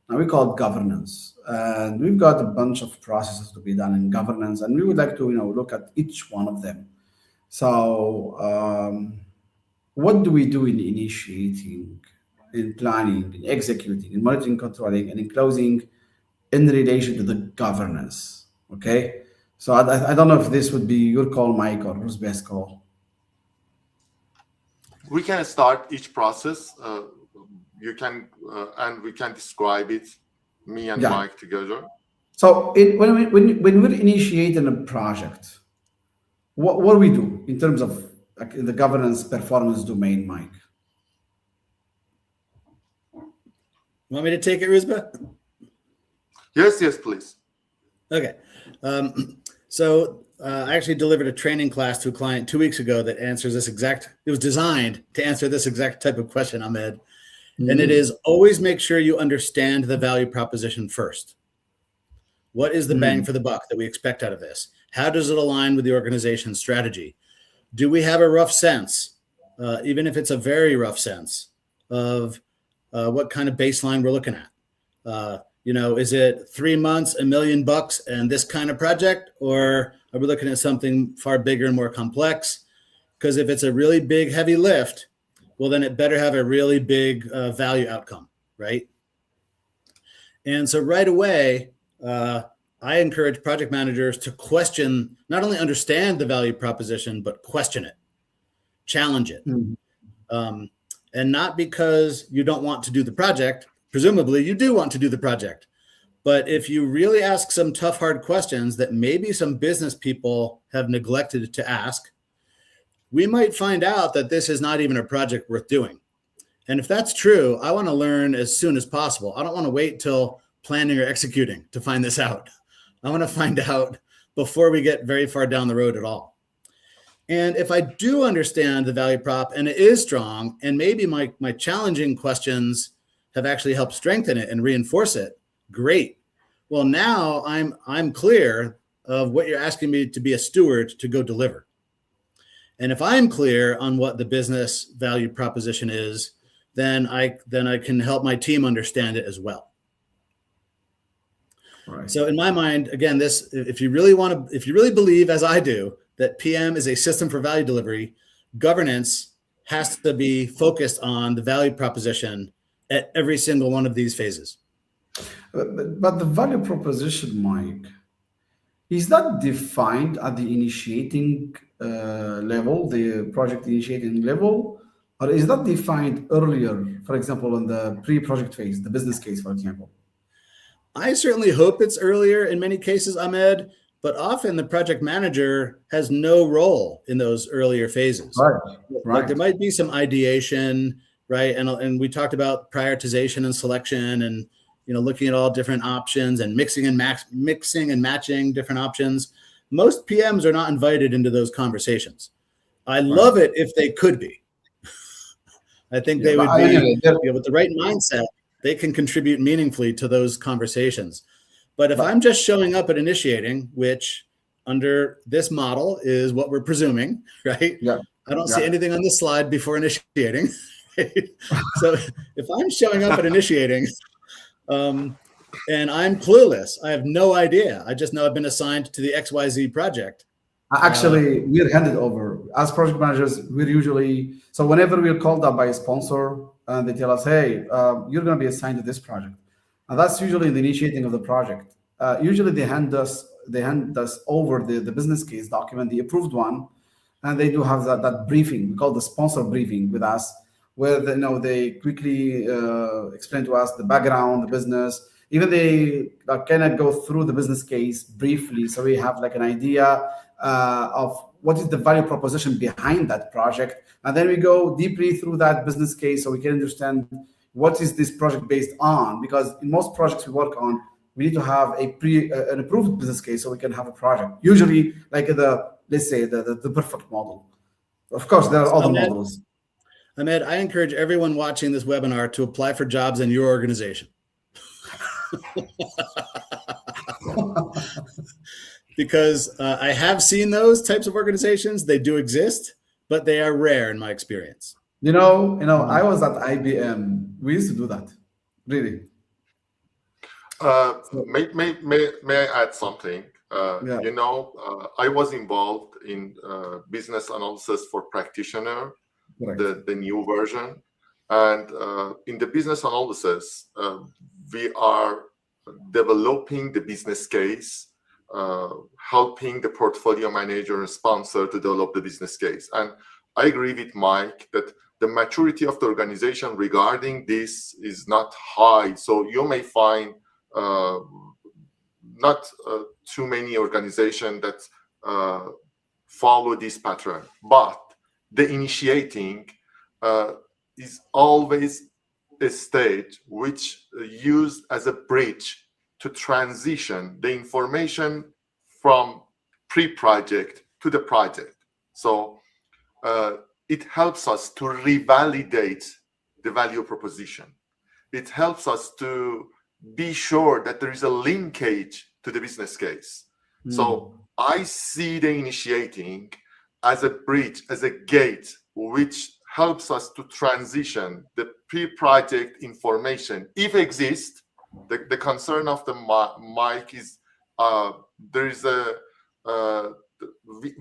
Speaker 1: Now we call it governance, and we've got a bunch of processes to be done in governance, and we would like to look at each one of them. So what do we do in initiating, in planning, in executing, in monitoring, controlling, and in closing in relation to the governance? Okay, so I don't know if this would be your call, Mike, or who's best call.
Speaker 2: We can start each process. You can and we can describe it. me and
Speaker 1: Yeah.
Speaker 2: Mike together.
Speaker 1: So when we're initiating a project, what do we do in terms of like in the governance performance domain, Mike?
Speaker 3: Want me to take it, Rizba?
Speaker 2: Yes, please.
Speaker 3: Okay. So I actually delivered a training class to a client 2 weeks ago that answers this exact, it was designed to answer this exact type of question, Ahmed. And it is always make sure you understand the value proposition first. What is the bang for the buck that we expect out of this? How does it align with the organization's strategy? Do we have a rough sense, even if it's a very rough sense, of what kind of baseline we're looking at? Is it 3 months, $1 million, and this kind of project, or are we looking at something far bigger and more complex? Because if it's a really big, heavy lift, well, then it better have a really big value outcome, right? And so right away, I encourage project managers to question, not only understand the value proposition, but question it, challenge it. And not because you don't want to do the project. Presumably you do want to do the project. But if you really ask some tough, hard questions that maybe some business people have neglected to ask, we might find out that this is not even a project worth doing. And if that's true, I want to learn as soon as possible. I don't want to wait till planning or executing to find this out. I want to find out before we get very far down the road at all. And if I do understand the value prop and it is strong, and maybe my challenging questions have actually helped strengthen it and reinforce it, great. Well, now I'm clear of what you're asking me to be a steward to go deliver. And if I'm clear on what the business value proposition is, then I can help my team understand it as well.
Speaker 1: Right.
Speaker 3: So in my mind, again, if you really believe, as I do, that PM is a system for value delivery, governance has to be focused on the value proposition at every single one of these phases.
Speaker 1: But the value proposition, Mike, is that defined at the initiating level, the project initiating level, or is that defined earlier, for example, in the pre-project phase, the business case, for example?
Speaker 3: I certainly hope it's earlier in many cases, Ahmed, but often the project manager has no role in those earlier phases.
Speaker 1: Right.
Speaker 3: Like there might be some ideation, right? And we talked about prioritization and selection and looking at all different options and mixing and matching different options. Most PMs are not invited into those conversations. I love it if they could be. I think they would be, with the right mindset, they can contribute meaningfully to those conversations. But if I'm just showing up at initiating, which under this model is what we're presuming, right?
Speaker 1: Yeah.
Speaker 3: I don't see anything on this slide before initiating. Right? So if I'm showing up at initiating and I'm clueless, I have no idea. I just know I've been assigned to the XYZ project.
Speaker 1: Actually, we're handed over as project managers. We're usually, so whenever we're called up by a sponsor and they tell us, hey, you're going to be assigned to this project. And that's usually the initiating of the project. Usually they hand us over the business case document, the approved one, and they do have that briefing. We call the sponsor briefing with us, where they quickly explain to us the background, the business. Even they kind of go through the business case briefly, so we have like an idea of what is the value proposition behind that project, and then we go deeply through that business case so we can understand what is this project based on. Because in most projects we work on, we need to have an approved business case so we can have a project. Usually, like let's say the perfect model. Of course, there are other models.
Speaker 3: Ahmed, I encourage everyone watching this webinar to apply for jobs in your organization. Because I have seen those types of organizations. They do exist, but they are rare in my experience.
Speaker 1: I was at IBM. We used to do that, really.
Speaker 2: May I add something? I was involved in business analysis for practitioner, the new version. And in the business analysis, we are developing the business case, helping the portfolio manager and sponsor to develop the business case. And I agree with Mike that the maturity of the organization regarding this is not high. So you may find not too many organizations that follow this pattern, but the initiating is always a stage which used as a bridge to transition the information from pre-project to the project. So it helps us to revalidate the value proposition. It helps us to be sure that there is a linkage to the business case. So I see the initiating as a bridge, as a gate, which helps us to transition the pre-project information, if exists. The concern of the Mike is there is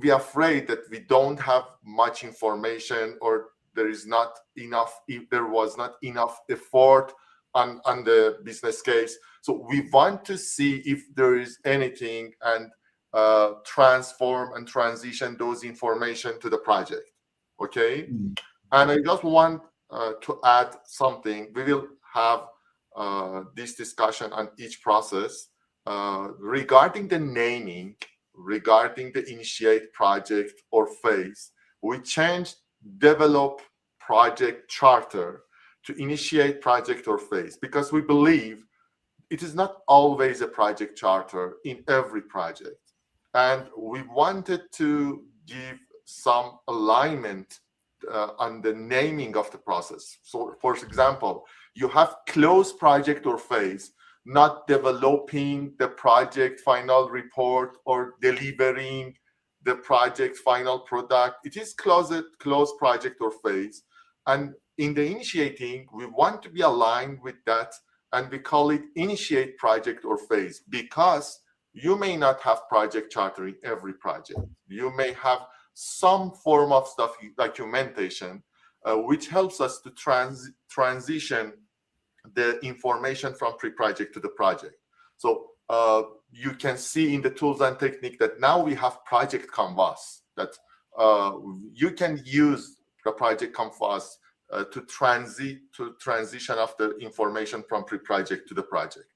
Speaker 2: we are afraid that we don't have much information, or there is not enough, if there was not enough effort on the business case. So we want to see if there is anything, and transform and transition those information to the project. Okay. And I just want to add something. We will have this discussion on each process regarding the naming, regarding the initiate project or phase. We changed develop project charter to initiate project or phase, because we believe it is not always a project charter in every project. And we wanted to give some alignment on the naming of the process. So, for example, you have close project or phase, not developing the project final report or delivering the project final product. It is close project or phase. And in the initiating, we want to be aligned with that, and we call it initiate project or phase, because you may not have project charter in every project. You may have some form of stuff, documentation, which helps us to transition the information from pre-project to the project. So you can see in the tools and technique that now we have project canvas, that you can use the project canvas to transition of the information from pre-project to the project.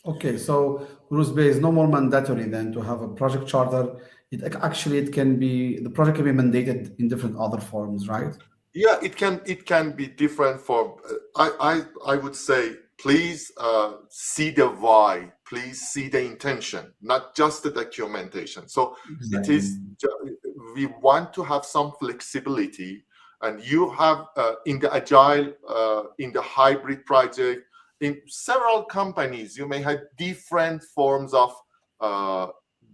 Speaker 1: Okay, so rules based, no more mandatory then to have a project charter. It can be, the project can be mandated in different other forms, right?
Speaker 2: Yeah, it can be different for. I would say, please see the why, please see the intention, not just the documentation. So
Speaker 1: Exactly.
Speaker 2: it is. We want to have some flexibility, and you have in the agile, in the hybrid project, in several companies, you may have different forms of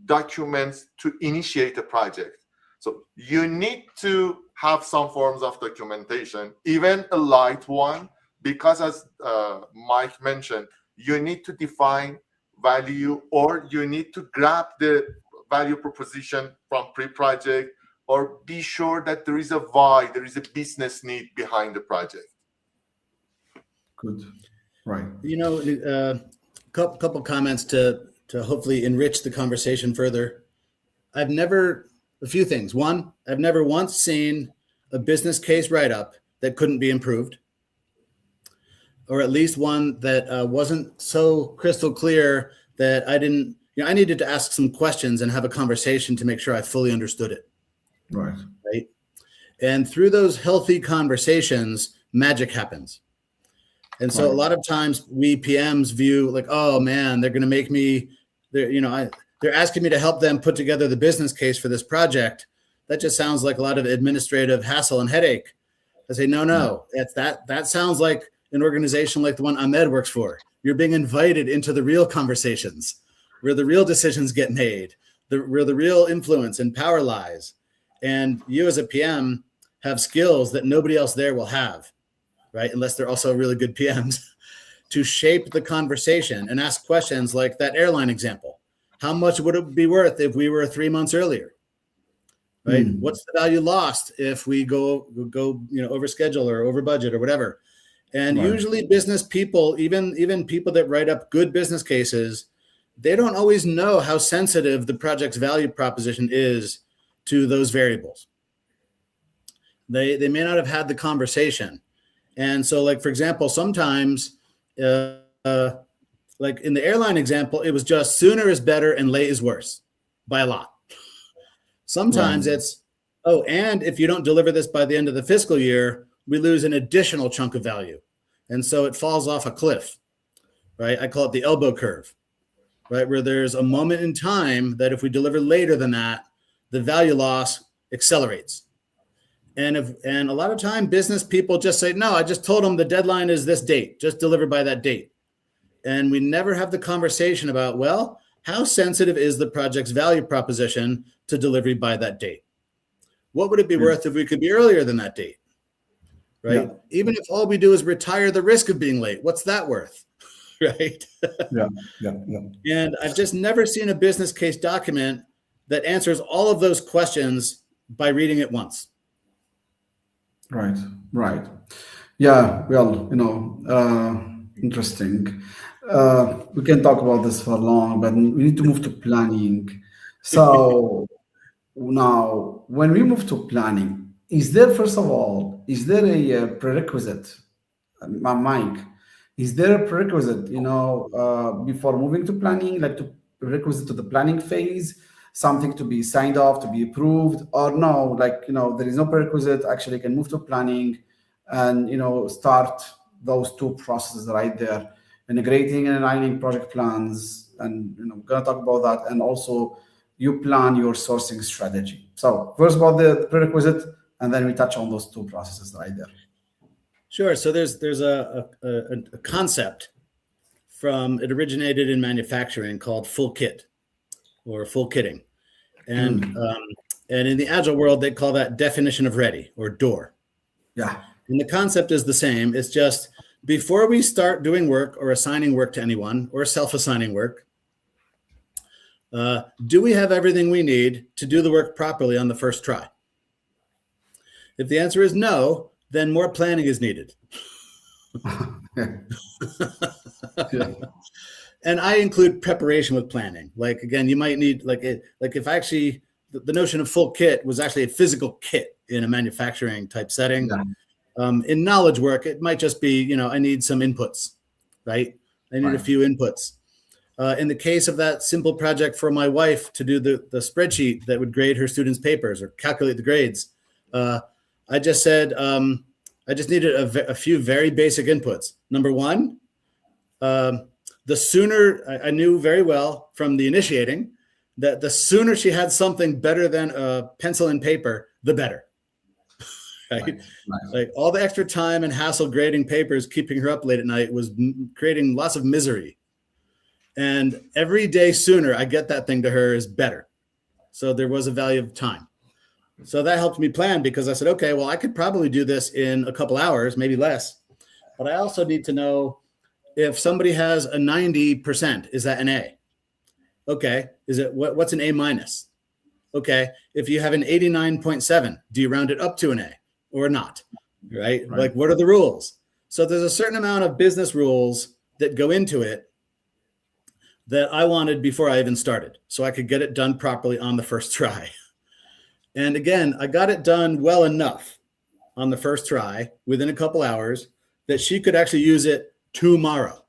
Speaker 2: documents to initiate a project. So you need to have some forms of documentation, even a light one, because as Mike mentioned, you need to define value, or you need to grab the value proposition from pre-project, or be sure that there is a why, there is a business need behind the project.
Speaker 1: Good. Right.
Speaker 3: You know, couple comments to hopefully enrich the conversation further. A few things. One, I've never once seen a business case write-up that couldn't be improved, or at least one that wasn't so crystal clear that I needed to ask some questions and have a conversation to make sure I fully understood it.
Speaker 1: Right.
Speaker 3: Right. And through those healthy conversations, magic happens. And so a lot of times we PMs view like, oh man, they're going to make me, they're asking me to help them put together the business case for this project. That just sounds like a lot of administrative hassle and headache. I say, no, that sounds like an organization like the one Ahmed works for. You're being invited into the real conversations where the real decisions get made, where the real influence and power lies. And you as a PM have skills that nobody else there will have, right? Unless they're also really good PMs, to shape the conversation and ask questions like that airline example. How much would it be worth if we were 3 months earlier? Right? What's the value lost if we go over schedule or over budget or whatever? And usually business people, even people that write up good business cases, they don't always know how sensitive the project's value proposition is to those variables. They may not have had the conversation. And so, like, for example, sometimes like in the airline example, it was just sooner is better and late is worse by a lot. Sometimes it's, oh, and if you don't deliver this by the end of the fiscal year, we lose an additional chunk of value. And so it falls off a cliff, right? I call it the elbow curve, right? Where there's a moment in time that if we deliver later than that, the value loss accelerates. And a lot of time business people just say, no, I just told them the deadline is this date, just deliver by that date. And we never have the conversation about, well, how sensitive is the project's value proposition to delivery by that date? What would it be worth if we could be earlier than that date? Right? Yeah. Even if all we do is retire the risk of being late, what's that worth? Right?
Speaker 1: Yeah.
Speaker 3: And I've just never seen a business case document that answers all of those questions by reading it once.
Speaker 1: Right. Yeah, well, interesting. We can talk about this for long, but we need to move to planning. So now, when we move to planning, first of all, is there a prerequisite, Mike? Is there a prerequisite, before moving to planning, like to prerequisite to the planning phase, something to be signed off, to be approved, or no, there is no prerequisite, actually can move to planning and, start those two processes right there, integrating and aligning project plans. And, we're going to talk about that. And also you plan your sourcing strategy. So first about the prerequisite, and then we touch on those two processes right there.
Speaker 3: Sure. So there's a concept it originated in manufacturing called full kit or full kitting. And in the Agile world, they call that definition of ready or DOOR.
Speaker 1: Yeah.
Speaker 3: And the concept is the same. It's just before we start doing work or assigning work to anyone or self-assigning work, do we have everything we need to do the work properly on the first try? If the answer is no, then more planning is needed.
Speaker 1: Yeah.
Speaker 3: And I include preparation with planning. Like, again, you might need if actually the notion of full kit was actually a physical kit in a manufacturing type setting. Yeah. In knowledge work, it might just be, I need some inputs, right? I need a few inputs. In the case of that simple project for my wife to do the spreadsheet that would grade her students' papers or calculate the grades, I just said, I just needed a few very basic inputs. Number one, the sooner I knew very well from the initiating that the sooner she had something better than a pencil and paper, the better. Right? Nice. Like all the extra time and hassle grading papers, keeping her up late at night was creating lots of misery. And every day sooner I get that thing to her is better. So there was a value of time. So that helped me plan because I said, okay, well, I could probably do this in a couple hours, maybe less. But I also need to know if somebody has a 90%, is that an A? Okay. What's an A minus? Okay. If you have an 89.7, do you round it up to an A or not? Right? Like, what are the rules? So there's a certain amount of business rules that go into it that I wanted before I even started, so I could get it done properly on the first try. And again, I got it done well enough on the first try within a couple hours that she could actually use it tomorrow.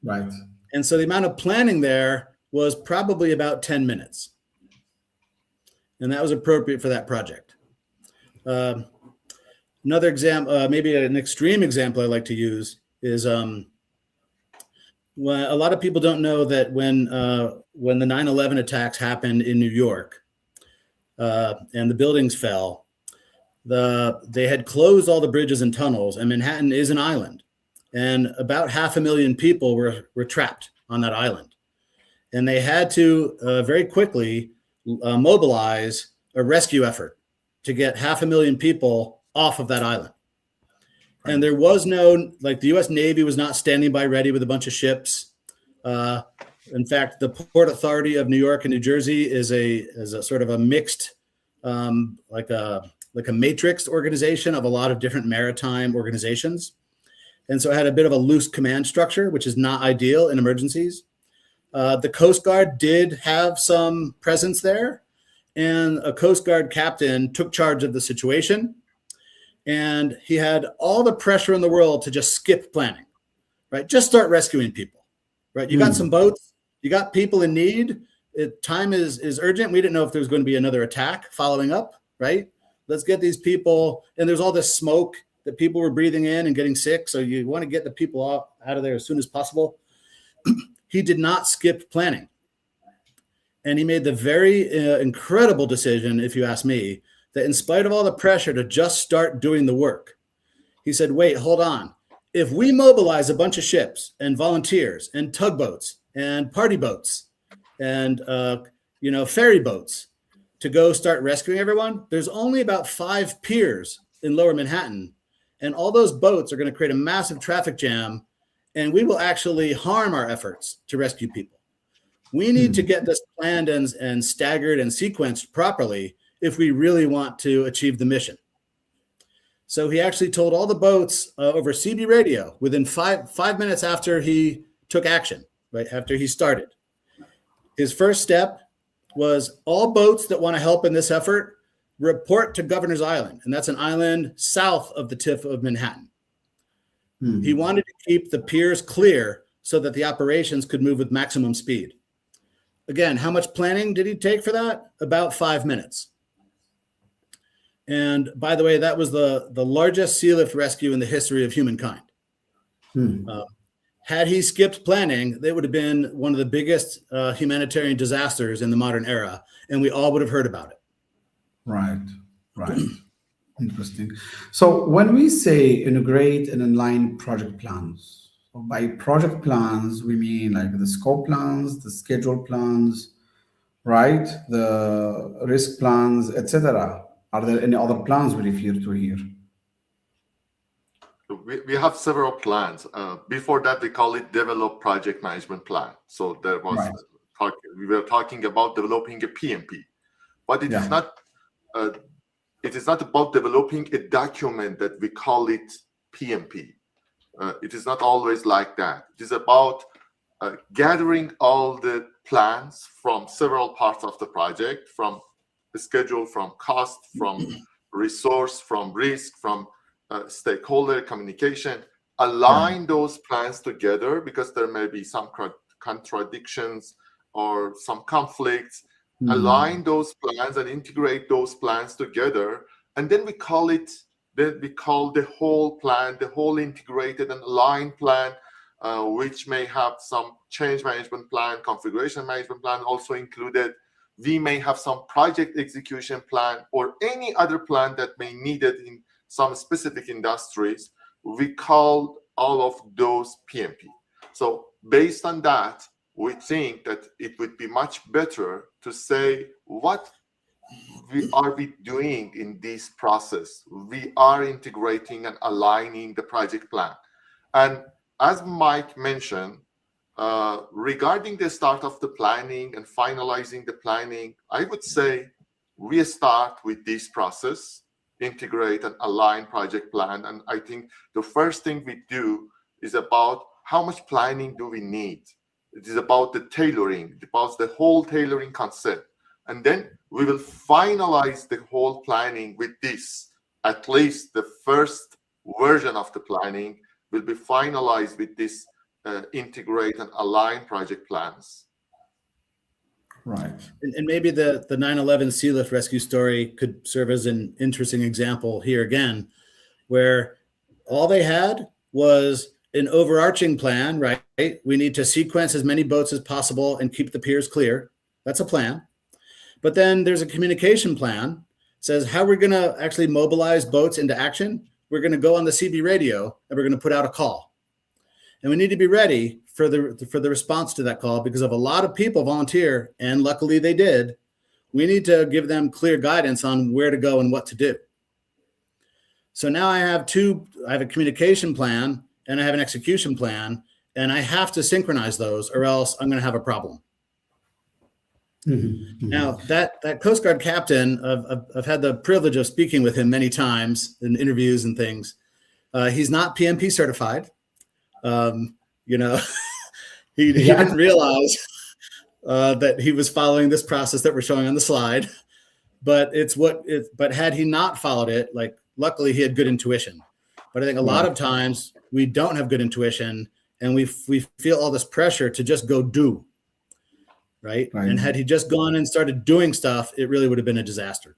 Speaker 1: Right.
Speaker 3: And so the amount of planning there was probably about 10 minutes. And that was appropriate for that project. Another example, maybe an extreme example I like to use is well, a lot of people don't know that when the 9/11 attacks happened in New York and the buildings fell, they had closed all the bridges and tunnels, and Manhattan is an island. And about 500,000 people were trapped on that island. And they had to very quickly mobilize a rescue effort to get 500,000 people off of that island. And there was no, the U.S. Navy was not standing by ready with a bunch of ships. In fact, the Port Authority of New York and New Jersey is a sort of a mixed, like a matrix organization of a lot of different maritime organizations. And so it had a bit of a loose command structure, which is not ideal in emergencies. The Coast Guard did have some presence there, and a Coast Guard captain took charge of the situation. And he had all the pressure in the world to just skip planning, right? Just start rescuing people. right? You got some boats, you got people in need. Time is urgent. We didn't know if there was going to be another attack following up, right? Let's get these people, and there's all this smoke that people were breathing in and getting sick. So you want to get the people out of there as soon as possible. He did not skip planning. And he made the very incredible decision, if you ask me, that in spite of all the pressure to just start doing the work, he said, wait, hold on. If we mobilize a bunch of ships and volunteers and tugboats and party boats and ferry boats to go start rescuing everyone, there's only about 5 piers in Lower Manhattan. And all those boats are going to create a massive traffic jam, and we will actually harm our efforts to rescue people. We need to get this planned and staggered and sequenced properly if we really want to achieve the mission. So he actually told all the boats over CB radio within five minutes after he took action, right after he started. His first step was all boats that want to help in this effort report to Governor's Island, and that's an island south of the tip of Manhattan. He wanted to keep the piers clear so that the operations could move with maximum speed. Again, how much planning did he take for that? About 5 minutes. And by the way, that was the largest sea lift rescue in the history of humankind. Had he skipped planning, it would have been one of the biggest humanitarian disasters in the modern era, and we all would have heard about it.
Speaker 1: Right. Interesting. So when we say integrate and align project plans, so by project plans, we mean like the scope plans, the schedule plans, right? The risk plans, etc. Are there any other plans we refer to here?
Speaker 2: We have several plans. Before that, we call it develop project management plan. So there was we were talking about developing a PMP, but it is not. It is not about developing a document that we call it PMP. It is not always like that. It is about gathering all the plans from several parts of the project, from the schedule, from cost, from resource, from risk, from stakeholder communication, align those plans together because there may be some contradictions or some conflicts. Align those plans and integrate those plans together, and then we call the whole plan, the whole integrated and aligned plan, which may have some change management plan, configuration management plan also included. We may have some project execution plan or any other plan that may be needed in some specific industries. We call all of those PMP. So based on that, we think that it would be much better to say what are we doing in this process. We are integrating and aligning the project plan. And as Mike mentioned, regarding the start of the planning and finalizing the planning, I would say we start with this process, integrate and align project plan. And I think the first thing we do is about how much planning do we need. It is about the tailoring, about the whole tailoring concept. And then we will finalize the whole planning with this. At least the first version of the planning will be finalized with this integrate and align project plans.
Speaker 1: Right.
Speaker 3: And maybe the 9/11 Sea Lift rescue story could serve as an interesting example here again, where all they had was an overarching plan, right? We need to sequence as many boats as possible and keep the piers clear. That's a plan. But then there's a communication plan, says how we're going to actually mobilize boats into action. We're going to go on the CB radio and we're going to put out a call. And we need to be ready for the response to that call, because if a lot of people volunteer, and luckily they did, we need to give them clear guidance on where to go and what to do. So now I have a communication plan and I have an execution plan, and I have to synchronize those or else I'm going to have a problem. Now that Coast Guard captain, I've had the privilege of speaking with him many times in interviews and things. He's not PMP certified. He didn't realize that he was following this process that we're showing on the slide, but but had he not followed it, like luckily he had good intuition. But I think a lot of times we don't have good intuition and we feel all this pressure to just go do, right? And had he just gone and started doing stuff, it really would have been a disaster.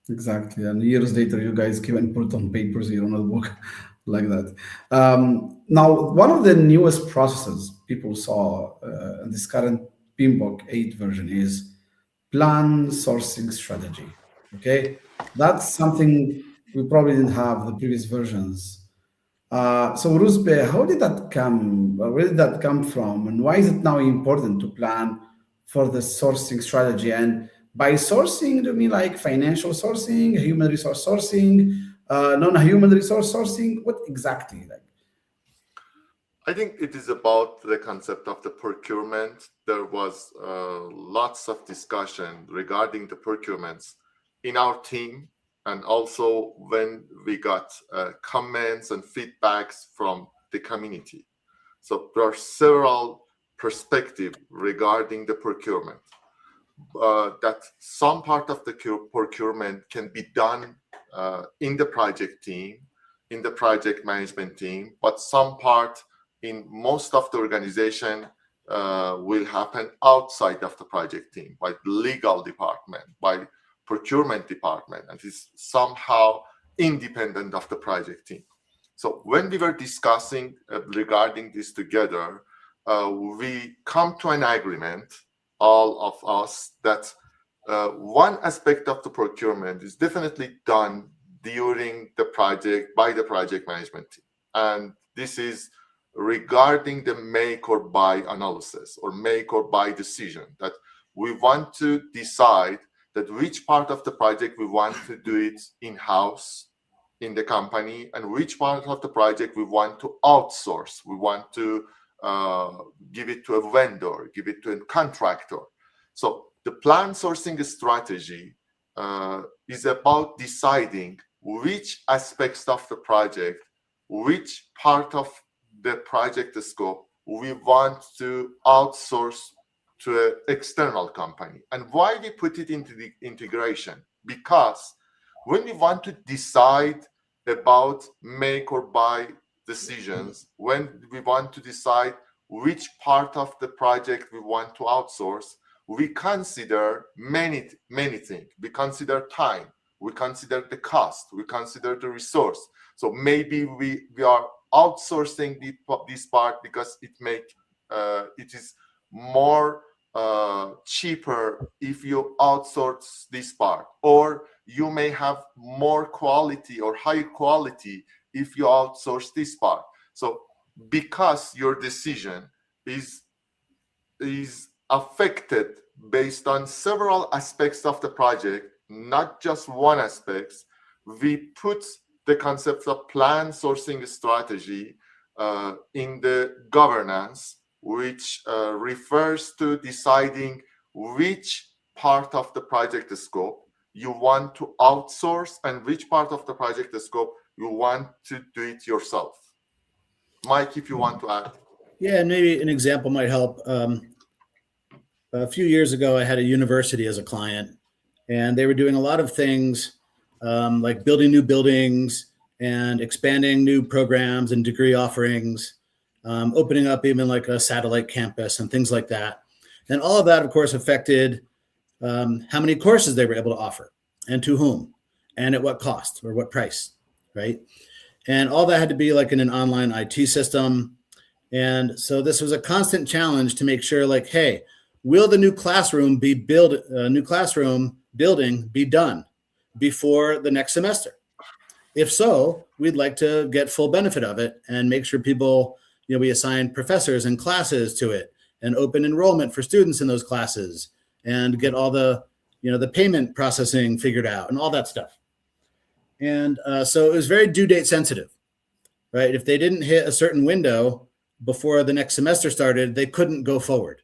Speaker 1: Exactly. And years later, you guys came and put on papers, notebook like that. Now, one of the newest processes people saw in this current PMBOK 8 version is plan sourcing strategy. Okay. That's something we probably didn't have the previous versions. So Rusbe, how did that come? Where did that come from? And why is it now important to plan for the sourcing strategy? And by sourcing, do you mean like financial sourcing, human resource sourcing, non-human resource sourcing? What exactly? Like?
Speaker 2: I think it is about the concept of the procurement. There was lots of discussion regarding the procurements in our team, and also when we got comments and feedbacks from the community. So there are several perspectives regarding the procurement. That some part of the procurement can be done in the project team, in the project management team, but some part in most of the organization will happen outside of the project team, by the legal department, by procurement department, and is somehow independent of the project team. So when we were discussing regarding this together, we come to an agreement, all of us, that one aspect of the procurement is definitely done during the project by the project management team. And this is regarding the make or buy analysis or make or buy decision, that we want to decide that which part of the project we want to do it in-house in the company, and which part of the project we want to outsource. We want to give it to a vendor, give it to a contractor. So the plan sourcing strategy is about deciding which aspects of the project, which part of the project scope we want to outsource to an external company. And why we put it into the integration? Because when we want to decide about make or buy decisions, when we want to decide which part of the project we want to outsource, we consider many things. We consider time, we consider the cost, we consider the resource. So maybe we are outsourcing this part because it is more cheaper if you outsource this part, or you may have more quality or higher quality if you outsource this part. So because your decision is affected based on several aspects of the project, not just one aspect, we put the concept of plan sourcing strategy in the governance, which refers to deciding which part of the project scope you want to outsource and which part of the project scope you want to do it yourself. Mike, if you want to add.
Speaker 3: Yeah, and maybe an example might help. A few years ago, I had a university as a client, and they were doing a lot of things like building new buildings and expanding new programs and degree offerings, opening up even like a satellite campus and things like that. And all of that, of course, affected how many courses they were able to offer and to whom and at what cost or what price, right? And all that had to be like in an online IT system. And so this was a constant challenge to make sure, like, hey, will the new classroom building be done before the next semester? If so, we'd like to get full benefit of it and make sure people, we assign professors and classes to it and open enrollment for students in those classes and get all the, the payment processing figured out and all that stuff. And so it was very due date sensitive, right? If they didn't hit a certain window before the next semester started, they couldn't go forward.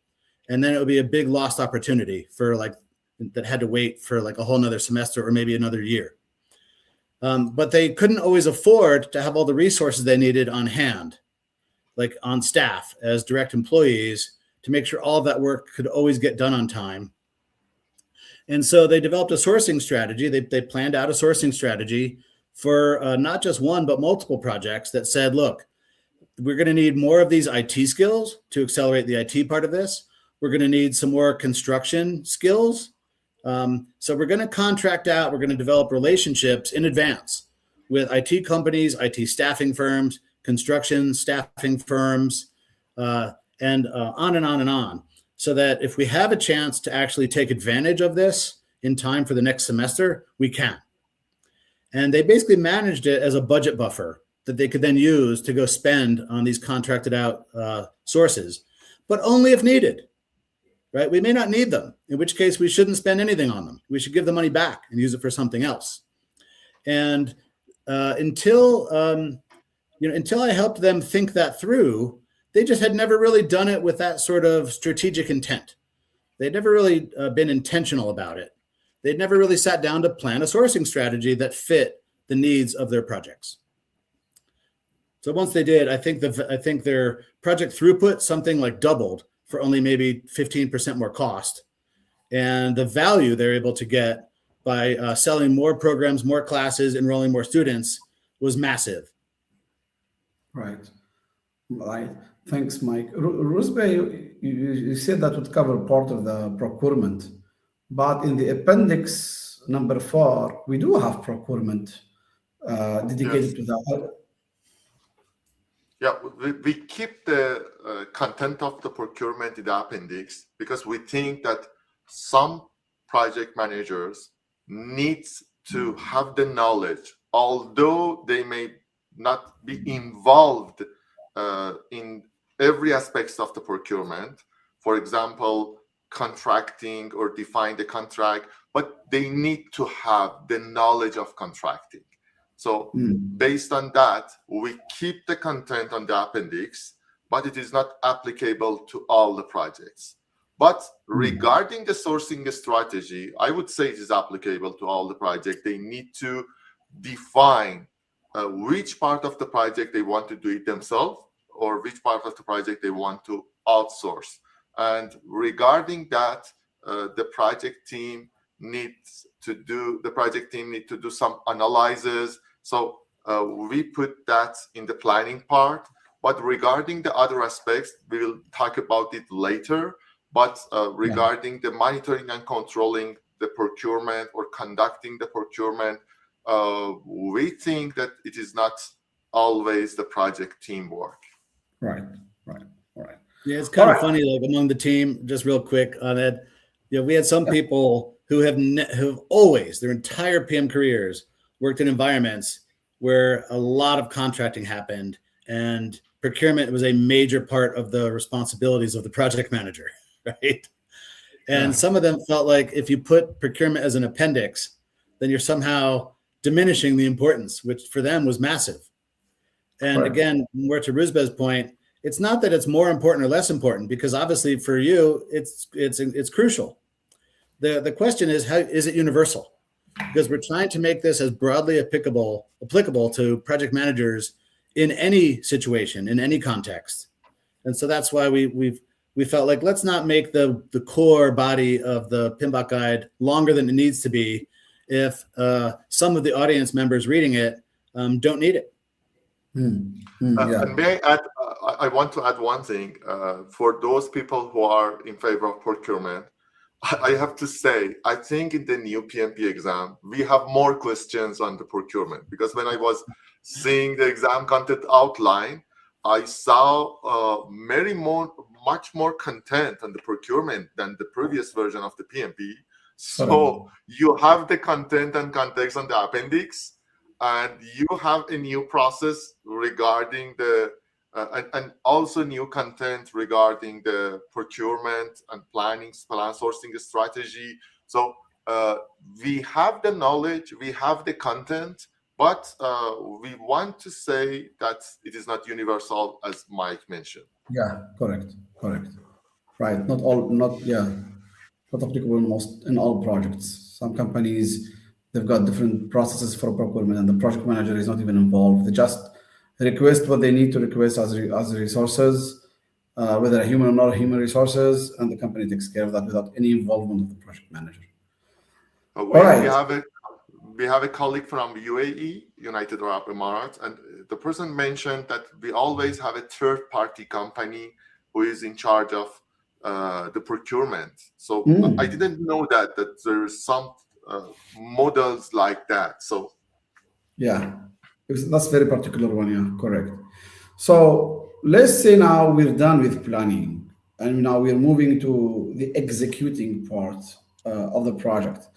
Speaker 3: And then it would be a big lost opportunity for that had to wait for like a whole nother semester or maybe another year. But they couldn't always afford to have all the resources they needed on hand, like on staff as direct employees, to make sure all of that work could always get done on time. And so they developed a sourcing strategy. They planned out a sourcing strategy for not just one, but multiple projects that said, look, we're going to need more of these IT skills to accelerate the IT part of this. We're going to need some more construction skills. So we're going to contract out, we're going to develop relationships in advance with IT companies, IT staffing firms, construction staffing firms, and on and on and on. So that if we have a chance to actually take advantage of this in time for the next semester, we can. And they basically managed it as a budget buffer that they could then use to go spend on these contracted out sources, but only if needed, right? We may not need them, in which case we shouldn't spend anything on them. We should give the money back and use it for something else. And until I helped them think that through, they just had never really done it with that sort of strategic intent. They'd never really been intentional about it. They'd never really sat down to plan a sourcing strategy that fit the needs of their projects. So once they did, I think their project throughput something like doubled for only maybe 15% more cost. And the value they're able to get by selling more programs, more classes, enrolling more students was massive.
Speaker 1: Right. Thanks, Mike. Rusbe, you said that would cover part of the procurement, but in the appendix number 4, we do have procurement dedicated to that.
Speaker 2: Yeah, we keep the content of the procurement in the appendix because we think that some project managers need to have the knowledge, although they may not be involved in every aspect of the procurement. For example, contracting or define the contract, but they need to have the knowledge of contracting. So based on that, we keep the content on the appendix, but it is not applicable to all the projects. But regarding the sourcing strategy, I would say it is applicable to all the projects. They need to define which part of the project they want to do it themselves or which part of the project they want to outsource. And regarding that, the project team needs to do some analysis. So we put that in the planning part. But regarding the other aspects, we will talk about it later. But regarding the monitoring and controlling the procurement or conducting the procurement, we think that it is not always the project teamwork.
Speaker 1: Right.
Speaker 3: Yeah, it's kind of funny, like among the team, just real quick on it. We had some people who have always, their entire PM careers, worked in environments where a lot of contracting happened and procurement was a major part of the responsibilities of the project manager, right? And some of them felt like if you put procurement as an appendix, then you're somehow diminishing the importance, which for them was massive. And again, more to Rusbe's point, it's not that it's more important or less important, because obviously for you, it's crucial. The question is, how is it universal? Because we're trying to make this as broadly applicable to project managers in any situation, in any context. And so that's why we felt like, let's not make the core body of the PMBOK guide longer than it needs to be if some of the audience members reading it don't need it.
Speaker 2: And may I add, I want to add one thing. For those people who are in favor of procurement, I have to say, I think in the new PMP exam, we have more questions on the procurement, because when I was seeing the exam content outline, I saw much more content on the procurement than the previous version of the PMP. So you have the content and context on the appendix, and you have a new process regarding the and also new content regarding the procurement and plan sourcing strategy. So we have the knowledge, we have the content, but we want to say that it is not universal, as Mike mentioned.
Speaker 1: Yeah, correct. Right, not applicable in all projects. Some companies, they've got different processes for procurement, and the project manager is not even involved. They just request what they need to request as resources, whether a human or not human resources, and the company takes care of that without any involvement of the project manager.
Speaker 2: We have a colleague from UAE, United Arab Emirates, and the person mentioned that we always have a third-party company who is in charge of the procurement. So I didn't know that there's some models like that. So
Speaker 1: Yeah, that's very particular one. Yeah, correct. So let's say now we're done with planning, and now we're moving to the executing part of the project.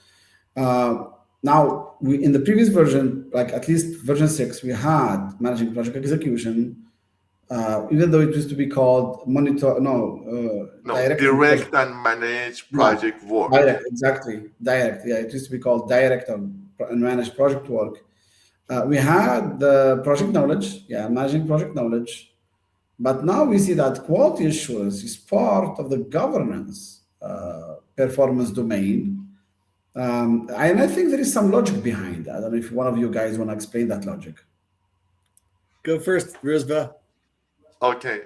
Speaker 1: Now, we in the previous version, like at least version 6, we had managing project execution, even though it used to be called monitor, no,
Speaker 2: no,
Speaker 1: directing project.
Speaker 2: direct and manage
Speaker 1: Yeah,
Speaker 2: project work.
Speaker 1: direct, exactly, direct. Yeah, it used to be called direct and manage project work. We had the project knowledge, yeah, managing project knowledge, but now we see that quality assurance is part of the governance performance domain. And I think there is some logic behind that. I don't know if one of you guys want to explain that logic.
Speaker 3: Go first, Rizva.
Speaker 2: Okay.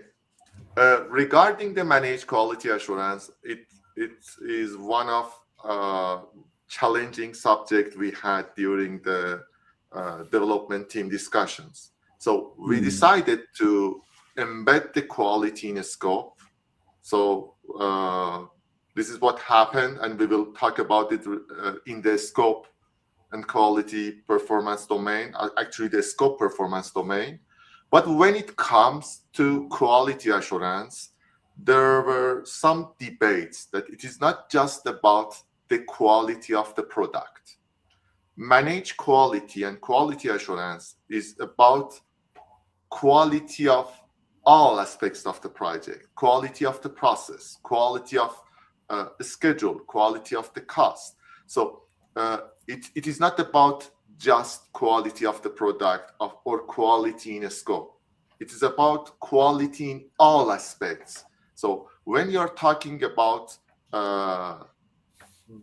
Speaker 2: Regarding the managed quality assurance, it is one of challenging subject we had during the development team discussions. So we decided to embed the quality in a scope. So this is what happened, and we will talk about it in the scope and quality performance domain, actually the scope performance domain. But when it comes to quality assurance, there were some debates that it is not just about the quality of the product. Managed quality and quality assurance is about quality of all aspects of the project, quality of the process, quality of the schedule, quality of the cost. So it is not about just quality of the product or quality in a scope. It is about quality in all aspects. So when you're talking about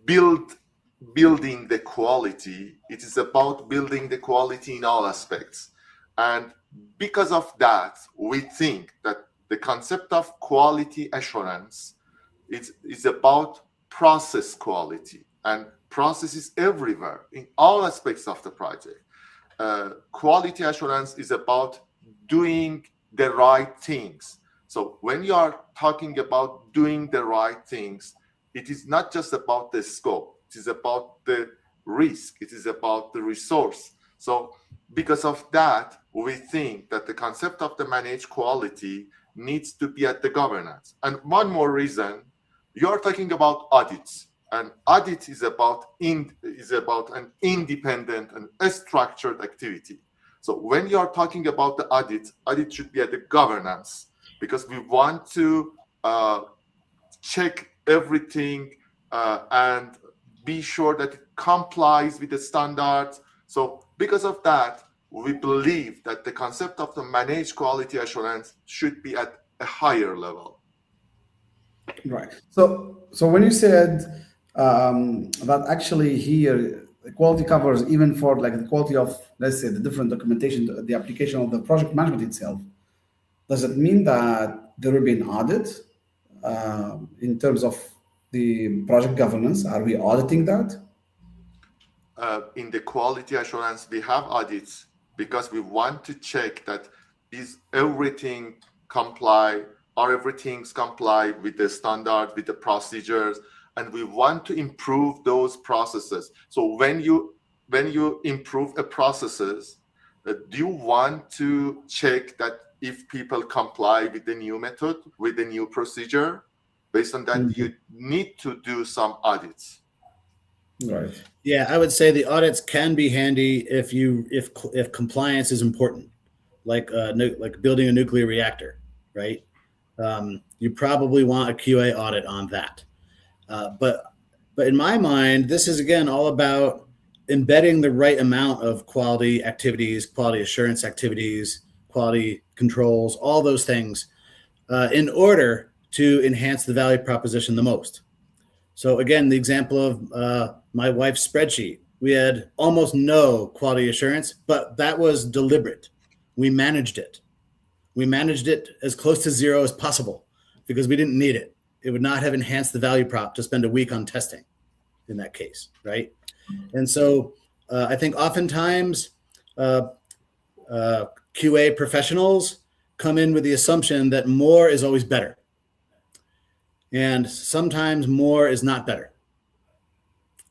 Speaker 2: building the quality, it is about building the quality in all aspects. And because of that, we think that the concept of quality assurance is about process quality, and process is everywhere in all aspects of the project. Quality assurance is about doing the right things. So when you are talking about doing the right things, it is not just about the scope, it is about the risk, it is about the resource. So because of that, we think that the concept of the managed quality needs to be at the governance. And one more reason, you're talking about audits, and audit is about an independent and a structured activity. So when you are talking about the audit should be at the governance, because we want to check everything and be sure that it complies with the standards. So because of that, we believe that the concept of the managed quality assurance should be at a higher level.
Speaker 1: Right. So when you said that actually here the quality covers even for like the quality of, let's say, the different documentation, the application of the project management itself, does it mean that there will be an audit in terms of the project governance? Are we auditing that?
Speaker 2: In the quality assurance, we have audits because we want to check that is everything comply with the standard, with the procedures, and we want to improve those processes. So when you improve a processes, do you want to check that if people comply with the new method, with the new procedure? Based on that, you need to do some audits.
Speaker 1: Right.
Speaker 3: Yeah, I would say the audits can be handy if compliance is important, like building a nuclear reactor, right? You probably want a QA audit on that. But in my mind, this is again all about embedding the right amount of quality activities, quality assurance activities, quality controls, all those things, in order to enhance the value proposition the most. So again, the example of my wife's spreadsheet, we had almost no quality assurance, but that was deliberate. We managed it. We managed it as close to zero as possible because we didn't need it. It would not have enhanced the value prop to spend a week on testing in that case, right? And so I think oftentimes QA professionals come in with the assumption that more is always better. And sometimes more is not better,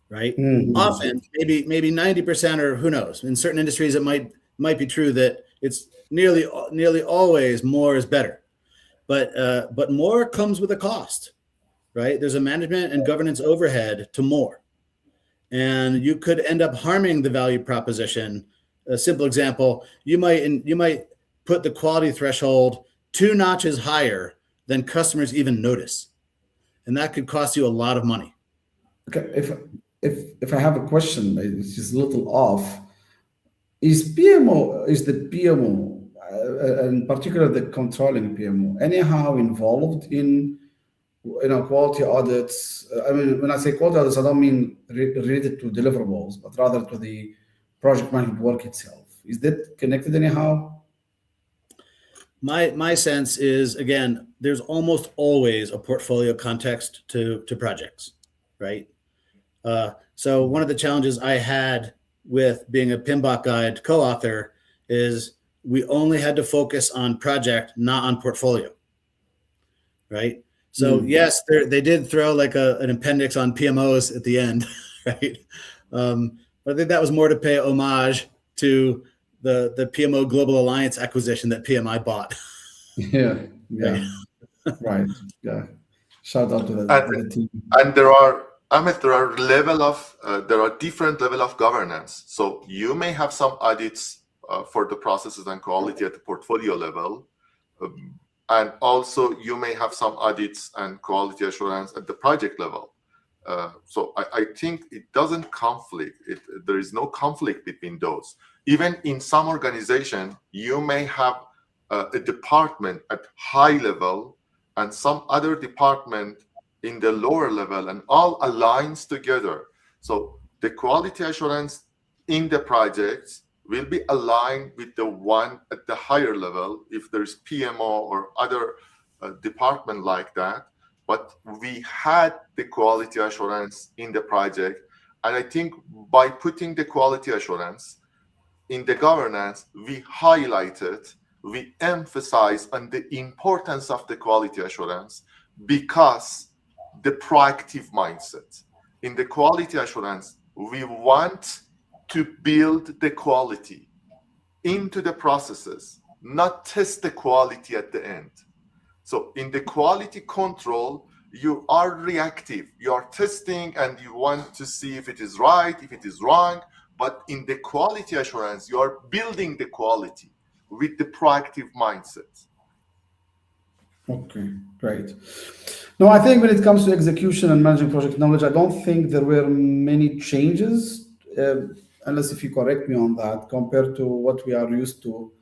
Speaker 3: right?
Speaker 1: Mhm.
Speaker 3: Often, maybe 90%, or who knows, in certain industries, it might be true that it's nearly always more is better. But more comes with a cost, right? There's a management and governance overhead to more. And you could end up harming the value proposition. A simple example, you might put the quality threshold 2 notches higher than customers even notice. And that could cost you a lot of money.
Speaker 1: Okay, if I have a question, it's just a little off. Is the PMO, in particular the controlling PMO, anyhow involved in quality audits? I mean, when I say quality audits, I don't mean related to deliverables, but rather to the project management work itself. Is that connected anyhow?
Speaker 3: My sense is, again, there's almost always a portfolio context to projects, right? So one of the challenges I had with being a PMBOK guide co-author is we only had to focus on project, not on portfolio, right? So yes, they did throw like an appendix on PMOs at the end, right? But I think that was more to pay homage to the PMO Global Alliance acquisition that PMI bought.
Speaker 1: Yeah,
Speaker 3: Right.
Speaker 1: right. Yeah. Shout out to to the team.
Speaker 2: And there are, Ahmed, there are different level of governance. So you may have some audits for the processes and quality at the portfolio level. And also you may have some audits and quality assurance at the project level. So I think it doesn't conflict. There is no conflict between those. Even in some organization, you may have a department at high level and some other department in the lower level, and all aligns together. So the quality assurance in the projects will be aligned with the one at the higher level if there's PMO or other department like that. But we had the quality assurance in the project. And I think by putting the quality assurance in the governance, we highlighted, we emphasize on the importance of the quality assurance because the proactive mindset. In the quality assurance, we want to build the quality into the processes, not test the quality at the end. So in the quality control, you are reactive. You are testing and you want to see if it is right, if it is wrong. But in the quality assurance, you are building the quality with the proactive mindset.
Speaker 1: Okay, great. No, I think when it comes to execution and managing project knowledge, I don't think there were many changes, unless if you correct me on that, compared to what we are used to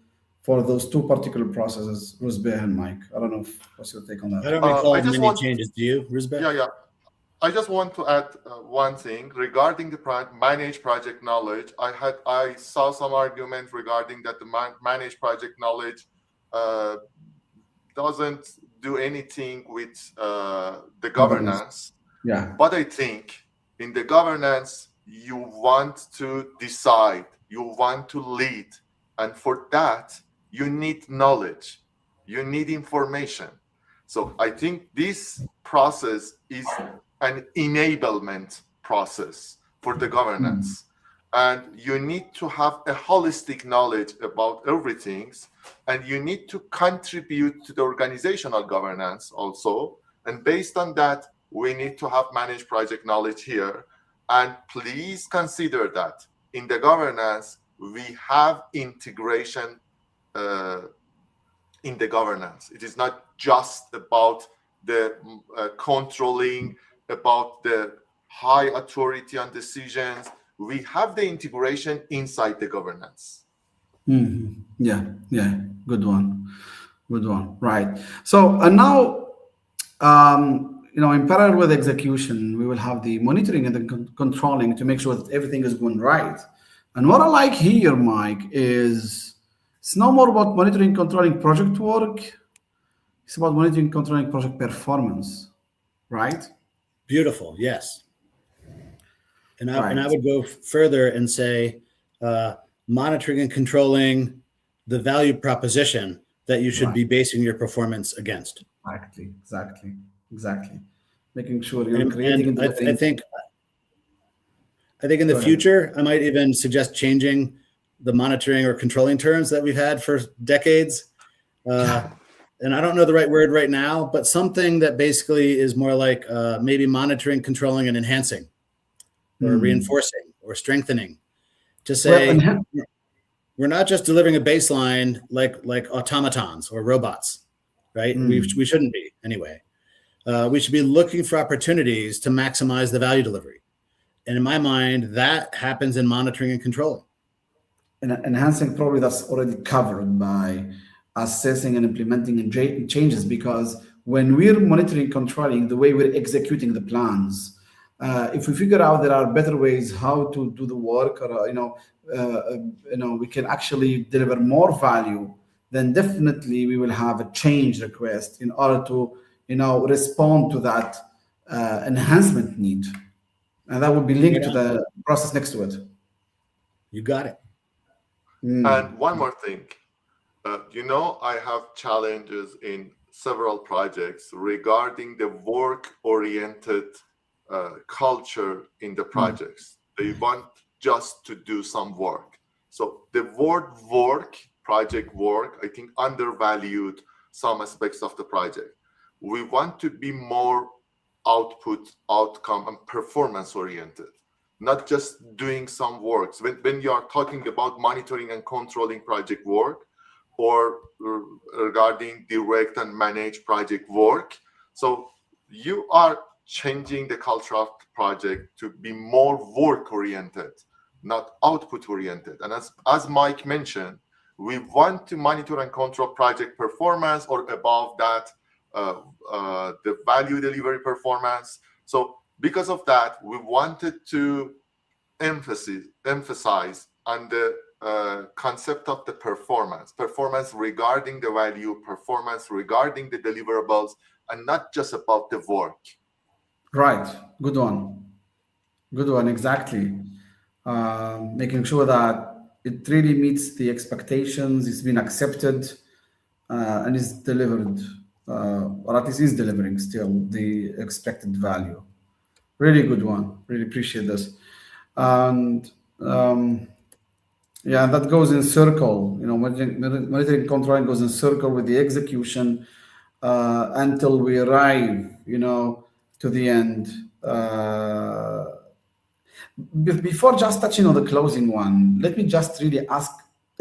Speaker 1: for those two particular processes, Rusbeh and Mike. I don't know what's your take on
Speaker 3: I
Speaker 1: that.
Speaker 3: don't recall many changes. Do you, Rusbeh?
Speaker 2: Yeah. I just want to add one thing regarding the managed project knowledge. I saw some argument regarding that the managed project knowledge doesn't do anything with the governance.
Speaker 1: Yeah.
Speaker 2: But I think in the governance, you want to decide, you want to lead. And for that, you need knowledge, you need information. So I think this process is an enablement process for the governance. And you need to have a holistic knowledge about everything. And you need to contribute to the organizational governance also. And based on that, we need to have managed project knowledge here. And please consider that in the governance, we have integration in the governance. It is not just about the controlling, about the high authority on decisions. We have the integration inside the governance.
Speaker 1: Mm-hmm. Yeah, good one. Right. So, and now, in parallel with execution, we will have the monitoring and the controlling to make sure that everything is going right. And what I like here, Mike, is it's no more about monitoring, controlling project work. It's about monitoring, controlling project performance, right?
Speaker 3: Beautiful. Yes. And I
Speaker 1: Right.
Speaker 3: would go further and say monitoring and controlling the value proposition that you should
Speaker 1: Right.
Speaker 3: be basing your performance against.
Speaker 1: Exactly. Making sure you're
Speaker 3: And,
Speaker 1: creating
Speaker 3: and
Speaker 1: and
Speaker 3: I
Speaker 1: delivering.
Speaker 3: think in the
Speaker 1: Go ahead.
Speaker 3: future, I might even suggest changing the monitoring or controlling terms that we've had for decades. And I don't know the right word right now, but something that basically is more like maybe monitoring, controlling, and enhancing, or reinforcing, or strengthening. To say we're not just delivering a baseline like automatons or robots, right? We shouldn't be anyway. We should be looking for opportunities to maximize the value delivery. And in my mind, that happens in monitoring and controlling.
Speaker 1: And enhancing, probably that's already covered by assessing and implementing and changes, because when we're monitoring, controlling the way we're executing the plans, if we figure out there are better ways how to do the work, or we can actually deliver more value, then definitely we will have a change request in order to respond to that enhancement need, and that would be linked to the process next to it.
Speaker 3: You got it.
Speaker 2: And one more thing, I have challenges in several projects regarding the work-oriented culture in the projects. They want just to do some work. So the word work, project work, I think undervalued some aspects of the project. We want to be more output, outcome, and performance oriented, not just doing some works. When you are talking about monitoring and controlling project work, or regarding direct and manage project work, so you are changing the culture of the project to be more work oriented, not output oriented. And as Mike mentioned, we want to monitor and control project performance, or above that, the value delivery performance. So because of that, we wanted to emphasize on the concept of the performance regarding the value, performance regarding the deliverables, and not just about the work.
Speaker 1: Right. Good one. Exactly. Making sure that it really meets the expectations, it's been accepted, and is delivered, or at least is delivering still the expected value. Really good one. Really appreciate this. And that goes in circle. Monitoring, controlling goes in circle with the execution until we arrive, to the end. Before just touching on the closing one, let me just really ask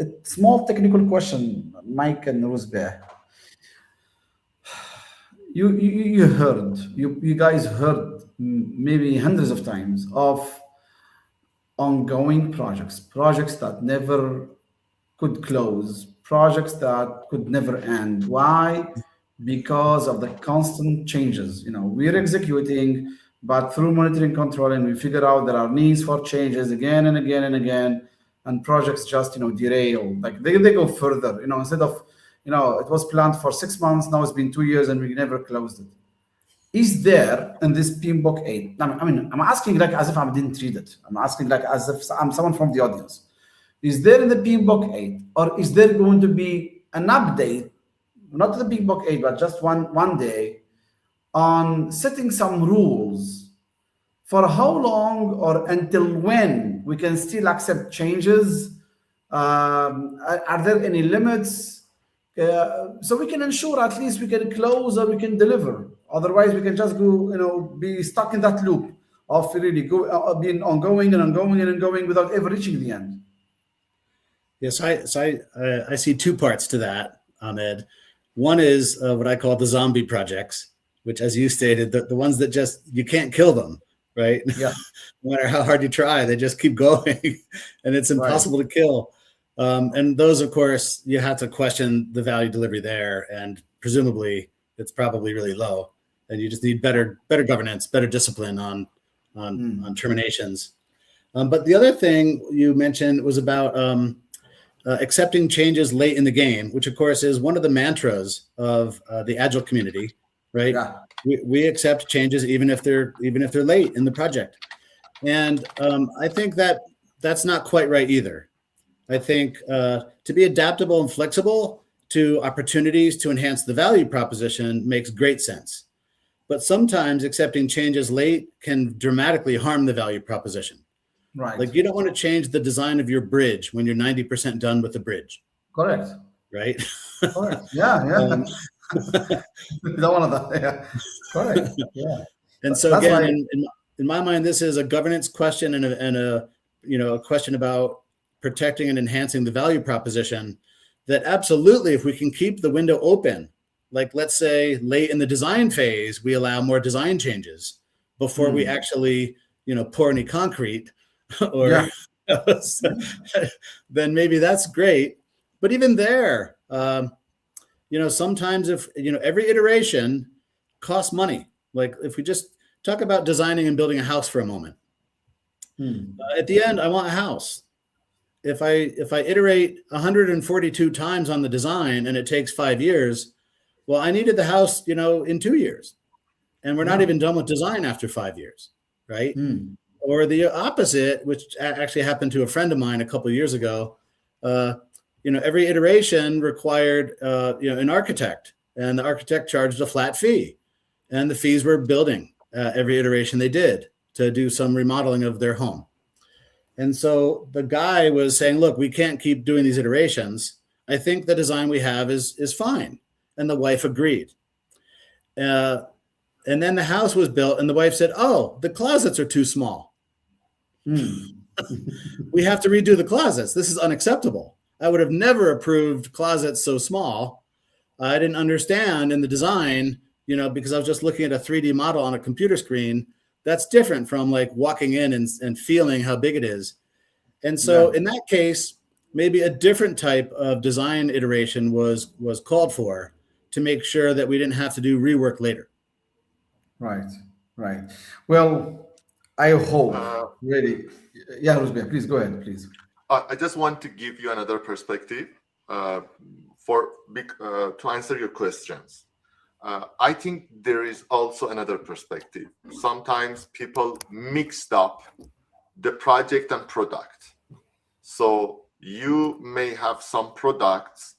Speaker 1: a small technical question, Mike and Rosbeh. You guys heard maybe hundreds of times of ongoing projects that never could close, projects that could never end. Why? Because of the constant changes. We're executing, but through monitoring, controlling, we figure out there are needs for changes again and again and again, and projects just derail. Like they go further. Instead of it was planned for 6 months, now it's been 2 years, and we never closed it. Is there in this PMBOK 8? I'm asking like as if I didn't read it. I'm asking like as if I'm someone from the audience. Is there in the PMBOK 8, or is there going to be an update, not the PMBOK 8, but just one day, on setting some rules for how long or until when we can still accept changes? Are there any limits? So we can ensure at least we can close or we can deliver. Otherwise, we can just go, be stuck in that loop of really being ongoing and ongoing and ongoing without ever reaching the end.
Speaker 3: Yes, I see two parts to that, Ahmed. One is what I call the zombie projects, which, as you stated, the ones that just, you can't kill them, right?
Speaker 1: Yeah.
Speaker 3: No matter how hard you try, they just keep going, and it's impossible to kill. And those, of course, you have to question the value delivery there, and presumably it's probably really low, and you just need better governance, better discipline on terminations. But the other thing you mentioned was about accepting changes late in the game, which of course is one of the mantras of the Agile community, right?
Speaker 1: Yeah.
Speaker 3: We accept changes even if they're late in the project, and I think that's not quite right either. I think to be adaptable and flexible to opportunities to enhance the value proposition makes great sense. But sometimes accepting changes late can dramatically harm the value proposition.
Speaker 1: Right.
Speaker 3: Like you don't want to change the design of your bridge when you're 90% done with the bridge,
Speaker 1: Correct.
Speaker 3: right?
Speaker 1: Correct. Yeah. Yeah.
Speaker 3: Um,
Speaker 1: You don't want that. Yeah. Correct. Yeah.
Speaker 3: and so
Speaker 1: That's
Speaker 3: again,
Speaker 1: like,
Speaker 3: in my mind, this is a governance question and a question about protecting and enhancing the value proposition. That absolutely, if we can keep the window open, like let's say late in the design phase, we allow more design changes before we actually, pour any concrete, or
Speaker 1: yeah.
Speaker 3: then maybe that's great. But even there, sometimes if every iteration costs money. Like if we just talk about designing and building a house for a moment, at the end, I want a house. If I iterate 142 times on the design and it takes 5 years, well, I needed the house, in 2 years, and we're not even done with design after 5 years, right? Or the opposite, which actually happened to a friend of mine a couple of years ago. Every iteration required, an architect, and the architect charged a flat fee, and the fees were building every iteration they did to do some remodeling of their home. And so the guy was saying, look, we can't keep doing these iterations. I think the design we have is fine. And the wife agreed. And then the house was built and the wife said, oh, the closets are too small. We have to redo the closets. This is unacceptable. I would have never approved closets so small. I didn't understand in the design, because I was just looking at a 3D model on a computer screen. That's different from like walking in and feeling how big it is. And so in that case, maybe a different type of design iteration was called for to make sure that we didn't have to do rework later.
Speaker 1: Right. Right. Well, I hope really. Yeah, Ruzbeh, please go ahead, please.
Speaker 2: I just want to give you another perspective to answer your questions. I think there is also another perspective. Sometimes people mixed up the project and product. So you may have some products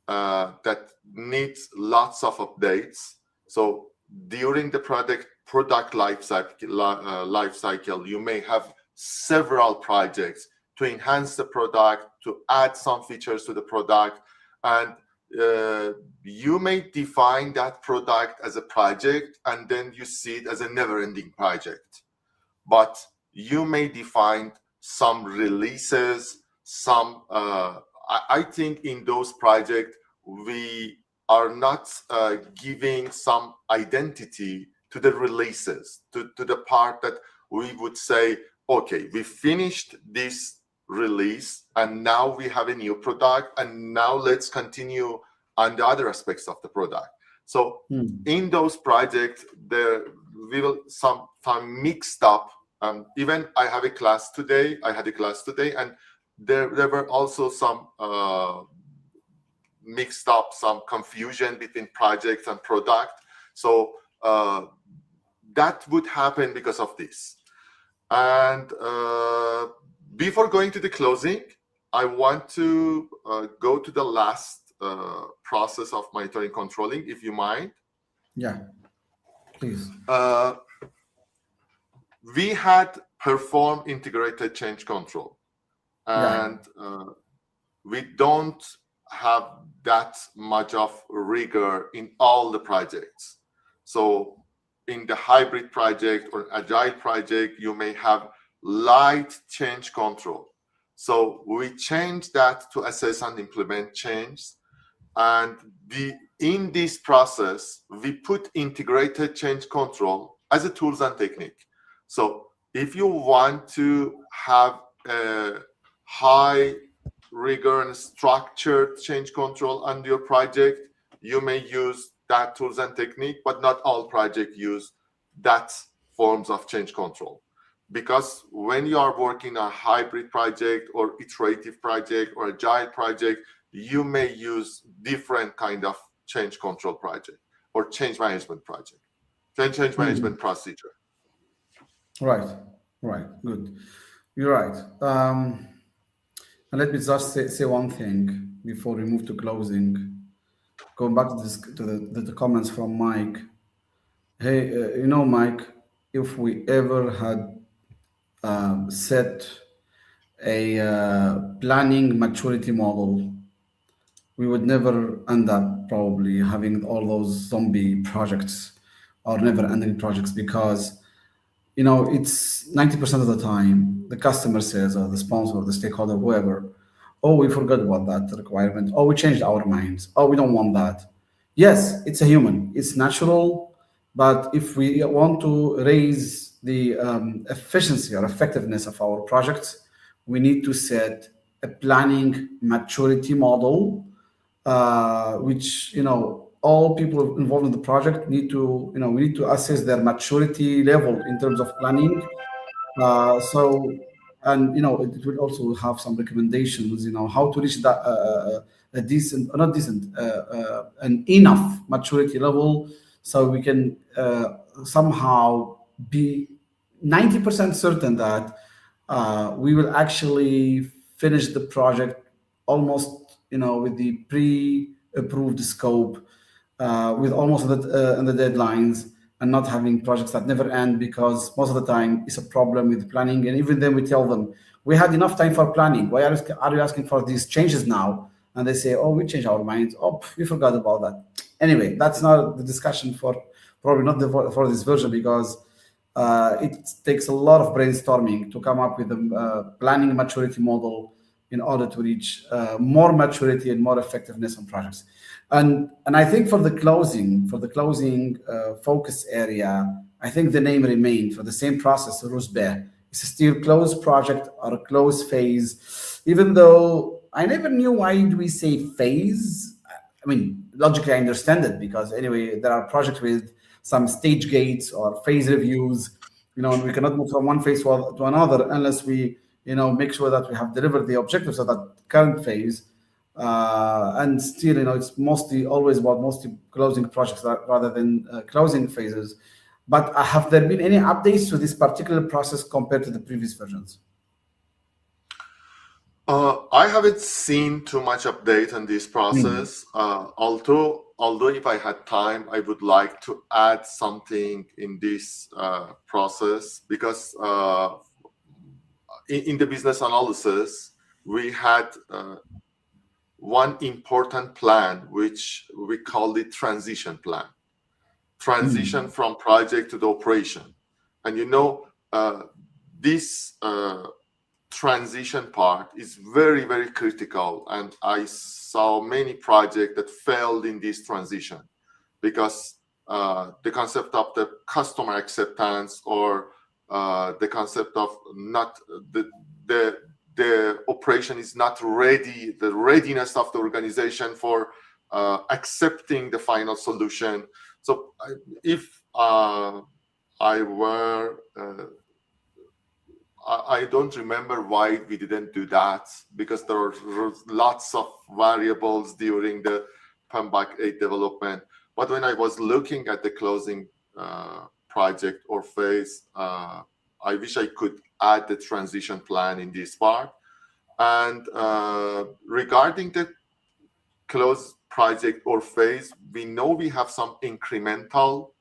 Speaker 2: that needs lots of updates. So during the product life cycle, you may have several projects to enhance the product, to add some features to the product, and you may define that product as a project, and then you see it as a never-ending project. But you may define some releases, I think in those projects, we are not giving some identity to the releases, to the part that we would say, okay, we finished this release and now we have a new product, and now let's continue on the other aspects of the product. So in those projects, we will sometimes mixed up. Even I had a class today, and there were also some mixed up, some confusion between projects and product. So that would happen because of this. And before going to the closing, I want to go to the last process of monitoring controlling, if you mind.
Speaker 1: Yeah, please.
Speaker 2: We had performed integrated change control, and we don't have that much of rigor in all the projects. So in the hybrid project or agile project, you may have light change control. So we changed that to assess and implement change. And in this process, we put integrated change control as a tools and technique. So if you want to have a high rigor and structured change control on your project, you may use that tools and technique, but not all projects use that forms of change control. Because when you are working a hybrid project or iterative project or agile project, you may use different kind of change control project or change management project, change management procedure.
Speaker 1: Right, good. You're right. And let me just say one thing before we move to closing. Going back to this to the comments from Mike. Hey, Mike, if we ever had set a planning maturity model, we would never end up probably having all those zombie projects or never ending projects, because it's 90% of the time the customer says, or the sponsor or the stakeholder, whoever, oh, we forgot about that requirement, oh, we changed our minds, oh, we don't want that. Yes, it's a human, it's natural, but if we want to raise the efficiency or effectiveness of our projects, we need to set a planning maturity model, which all people involved in the project need to we need to assess their maturity level in terms of planning. So, and it will also have some recommendations, how to reach that a decent, not decent, an enough maturity level, so we can somehow be 90% certain that we will actually finish the project almost, with the pre-approved scope, with almost the deadlines, and not having projects that never end, because most of the time it's a problem with planning. And even then we tell them, we had enough time for planning, why are you asking for these changes now? And they say, oh, we changed our minds, oh, we forgot about that. Anyway, that's not the discussion for, probably not for this version, because it takes a lot of brainstorming to come up with a planning maturity model in order to reach more maturity and more effectiveness on projects. And I think for the closing focus area, I think the name remained for the same process, Rusbeh. It's a still closed project or a closed phase, even though I never knew why do we say phase. I mean, logically I understand it, because anyway, there are projects with some stage gates or phase reviews, and we cannot move from one phase to another unless we, make sure that we have delivered the objectives of that current phase. And still, it's always about mostly closing projects rather than closing phases. But have there been any updates to this particular process compared to the previous versions?
Speaker 2: I haven't seen too much update on this process. Although if I had time, I would like to add something in this process, because in the business analysis, we had one important plan, which we call the transition plan. Transition from project to the operation. And this transition part is very, very critical. And I saw many projects that failed in this transition, because the concept of the customer acceptance, or the concept of not the operation is not ready, the readiness of the organization for accepting the final solution. So if I don't remember why we didn't do that, because there are lots of variables during the PMBOK 8 development. But when I was looking at the closing project or phase, I wish I could add the transition plan in this part. And regarding the closed project or phase, we know we have some incremental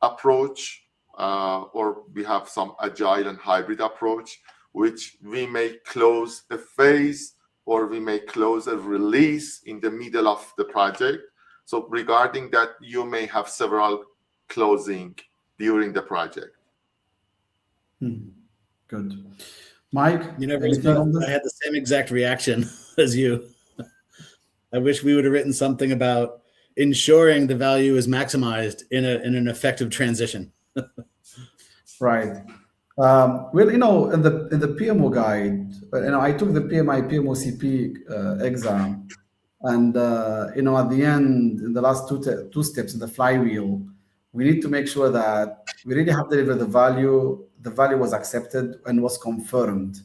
Speaker 2: approach, or we have some agile and hybrid approach, which we may close a phase, or we may close a release in the middle of the project. So regarding that, you may have several closing during the project.
Speaker 1: Good. Mike,
Speaker 3: I had the same exact reaction as you. I wish we would have written something about ensuring the value is maximized in an effective transition.
Speaker 1: Right. Well, in the PMO guide, I took the PMOCP exam, and at the end, in the last two steps in the flywheel, we need to make sure that we really have delivered the value. The value was accepted and was confirmed.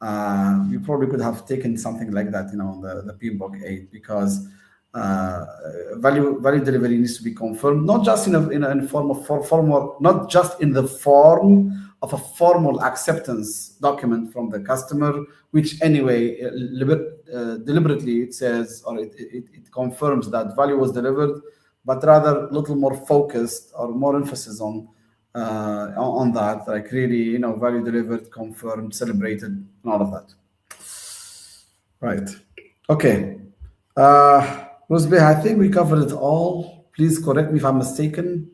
Speaker 1: We probably could have taken something like that, the PMBOK 8, because value delivery needs to be confirmed, not just in form of not just in the form of a formal acceptance document from the customer, which anyway deliberately it says, or it confirms that value was delivered, but rather a little more focused or more emphasis on that, like really, value delivered, confirmed, celebrated, and all of that. Right. Okay. Rusbeh, I think we covered it all. Please correct me if I'm mistaken.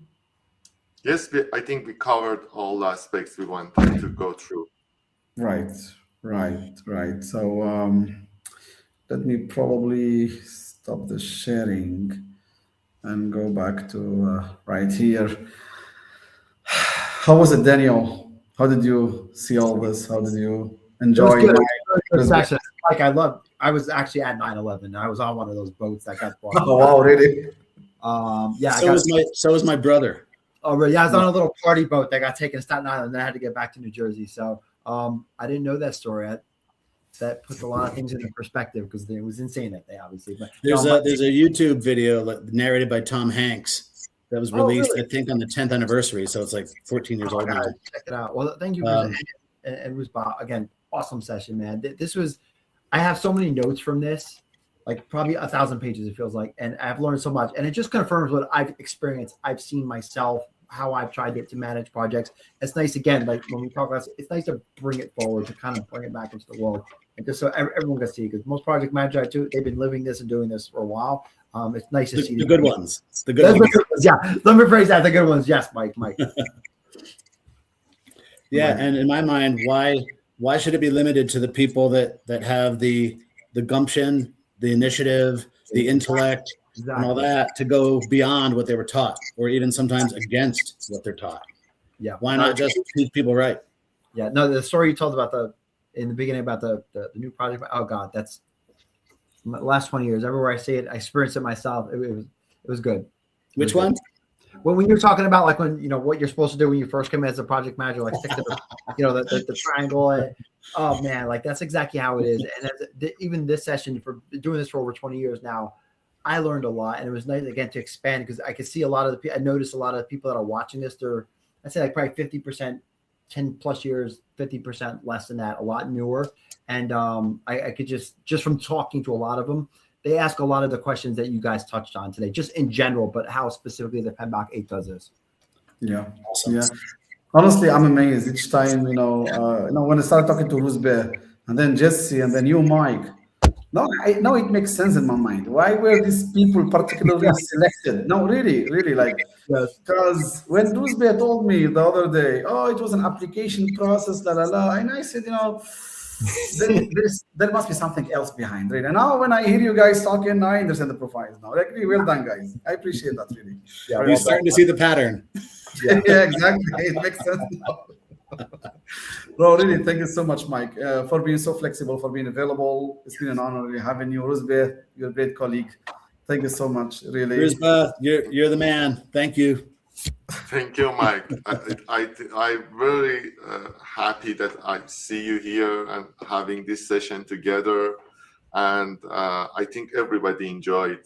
Speaker 2: Yes, I think we covered all aspects we wanted to go through.
Speaker 1: Right. So let me probably stop the sharing and go back to right here. How was it, Daniel? How did you see all this? How did you enjoy?
Speaker 4: It was good. Good session. Like I was actually at 9/11. I was on one of those boats that got bought.
Speaker 1: Oh wow, really?
Speaker 4: Yeah.
Speaker 3: So was my brother.
Speaker 4: Oh, really? Yeah, I was on a little party boat that got taken to Staten Island, and then I had to get back to New Jersey. So I didn't know that story. That puts a lot of things into perspective because it was insane that day, obviously. But
Speaker 3: there's a YouTube video narrated by Tom Hanks that was released, really? I think, on the 10th anniversary. So it's like 14 years old now.
Speaker 4: Check it out. Well, thank you. It was again, awesome session, man. I have so many notes from this, like probably 1,000 pages, it feels like. And I've learned so much. And it just confirms what I've experienced. I've seen myself, how I've tried to manage projects. It's nice, again, like when we talk about it's nice to bring it forward, to kind of bring it back into the world. And just so everyone can see, because most project managers I do, they've been living this and doing this for a while. It's nice to see
Speaker 3: the good ones. The good ones.
Speaker 4: Yeah, let me phrase that. The good ones. Yes, Mike.
Speaker 3: Yeah, and in my mind, why should it be limited to the people that have the gumption, the initiative, the intellect, and all that to go beyond what they were taught, or even sometimes against what they're taught?
Speaker 4: Yeah.
Speaker 3: Why not just teach people right?
Speaker 4: Yeah. No, the story you told about in the beginning about the new project. Oh God, that's the last 20 years. Everywhere I see it, I experienced it myself. It was good.
Speaker 3: Which one?
Speaker 4: When you're talking about like when what you're supposed to do when you first come in as a project manager, like stick to the triangle. Oh man, like that's exactly how it is. And even this session, for doing this for over 20 years now, I learned a lot, and it was nice again to expand because I could see a lot of I noticed a lot of the people that are watching this. I'd say like probably 50%, 10 plus years, 50% less than that, a lot newer. And I could just from talking to a lot of them, they ask a lot of the questions that you guys touched on today, just in general, but how specifically the PMBOK 8 does this.
Speaker 1: Yeah. Awesome. Yeah. Honestly, I'm amazed each time, when I start talking to Rusbeh and then Jesse and then you, Mike. No, it makes sense in my mind. Why were these people particularly selected? No, really, like, because when Rusbeh told me the other day, it was an application process, and I said, there must be something else behind, right? And now when I hear you guys talking, I understand the profiles now. Like, really well done, guys. I appreciate that, really.
Speaker 3: Yeah, we're starting to see the pattern.
Speaker 1: Yeah, exactly. It makes sense now. Bro, really, thank you so much, Mike, for being so flexible, for being available. It's been an honor really having you. Rusbeh, you're a great colleague. Thank you so much, really.
Speaker 3: Rusbeh, you're the man. Thank you.
Speaker 2: Thank you, Mike. I'm really happy that I see you here and having this session together. And I think everybody enjoyed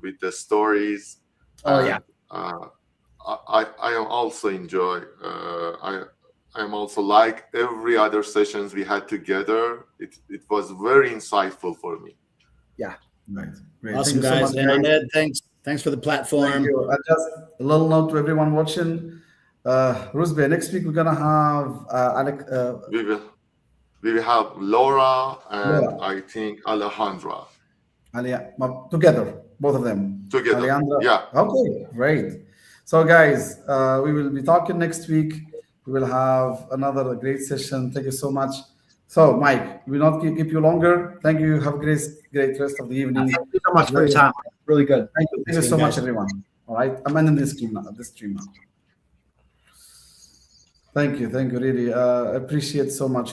Speaker 2: with the stories. I am also enjoy. I am also like every other sessions we had together. It was very insightful for me.
Speaker 4: Yeah.
Speaker 1: Right. Great.
Speaker 3: Awesome, guys. So and Ed, thanks for the platform.
Speaker 1: Thank you. Just a little note to everyone watching. Rusbeh, next week we're gonna have Alec.
Speaker 2: We will have Laura and I think Alejandra.
Speaker 1: Together, both of them.
Speaker 2: Together.
Speaker 1: Alejandra.
Speaker 2: Yeah.
Speaker 1: Okay, great. So guys, we will be talking next week. We will have another great session. Thank you so much. So, Mike, we will not keep you longer. Thank you. Have a great rest of the evening.
Speaker 4: Thank you so much for your time. Really good.
Speaker 1: Thank you so much, everyone. All right, I'm ending this stream now. Thank you, really. Appreciate so much.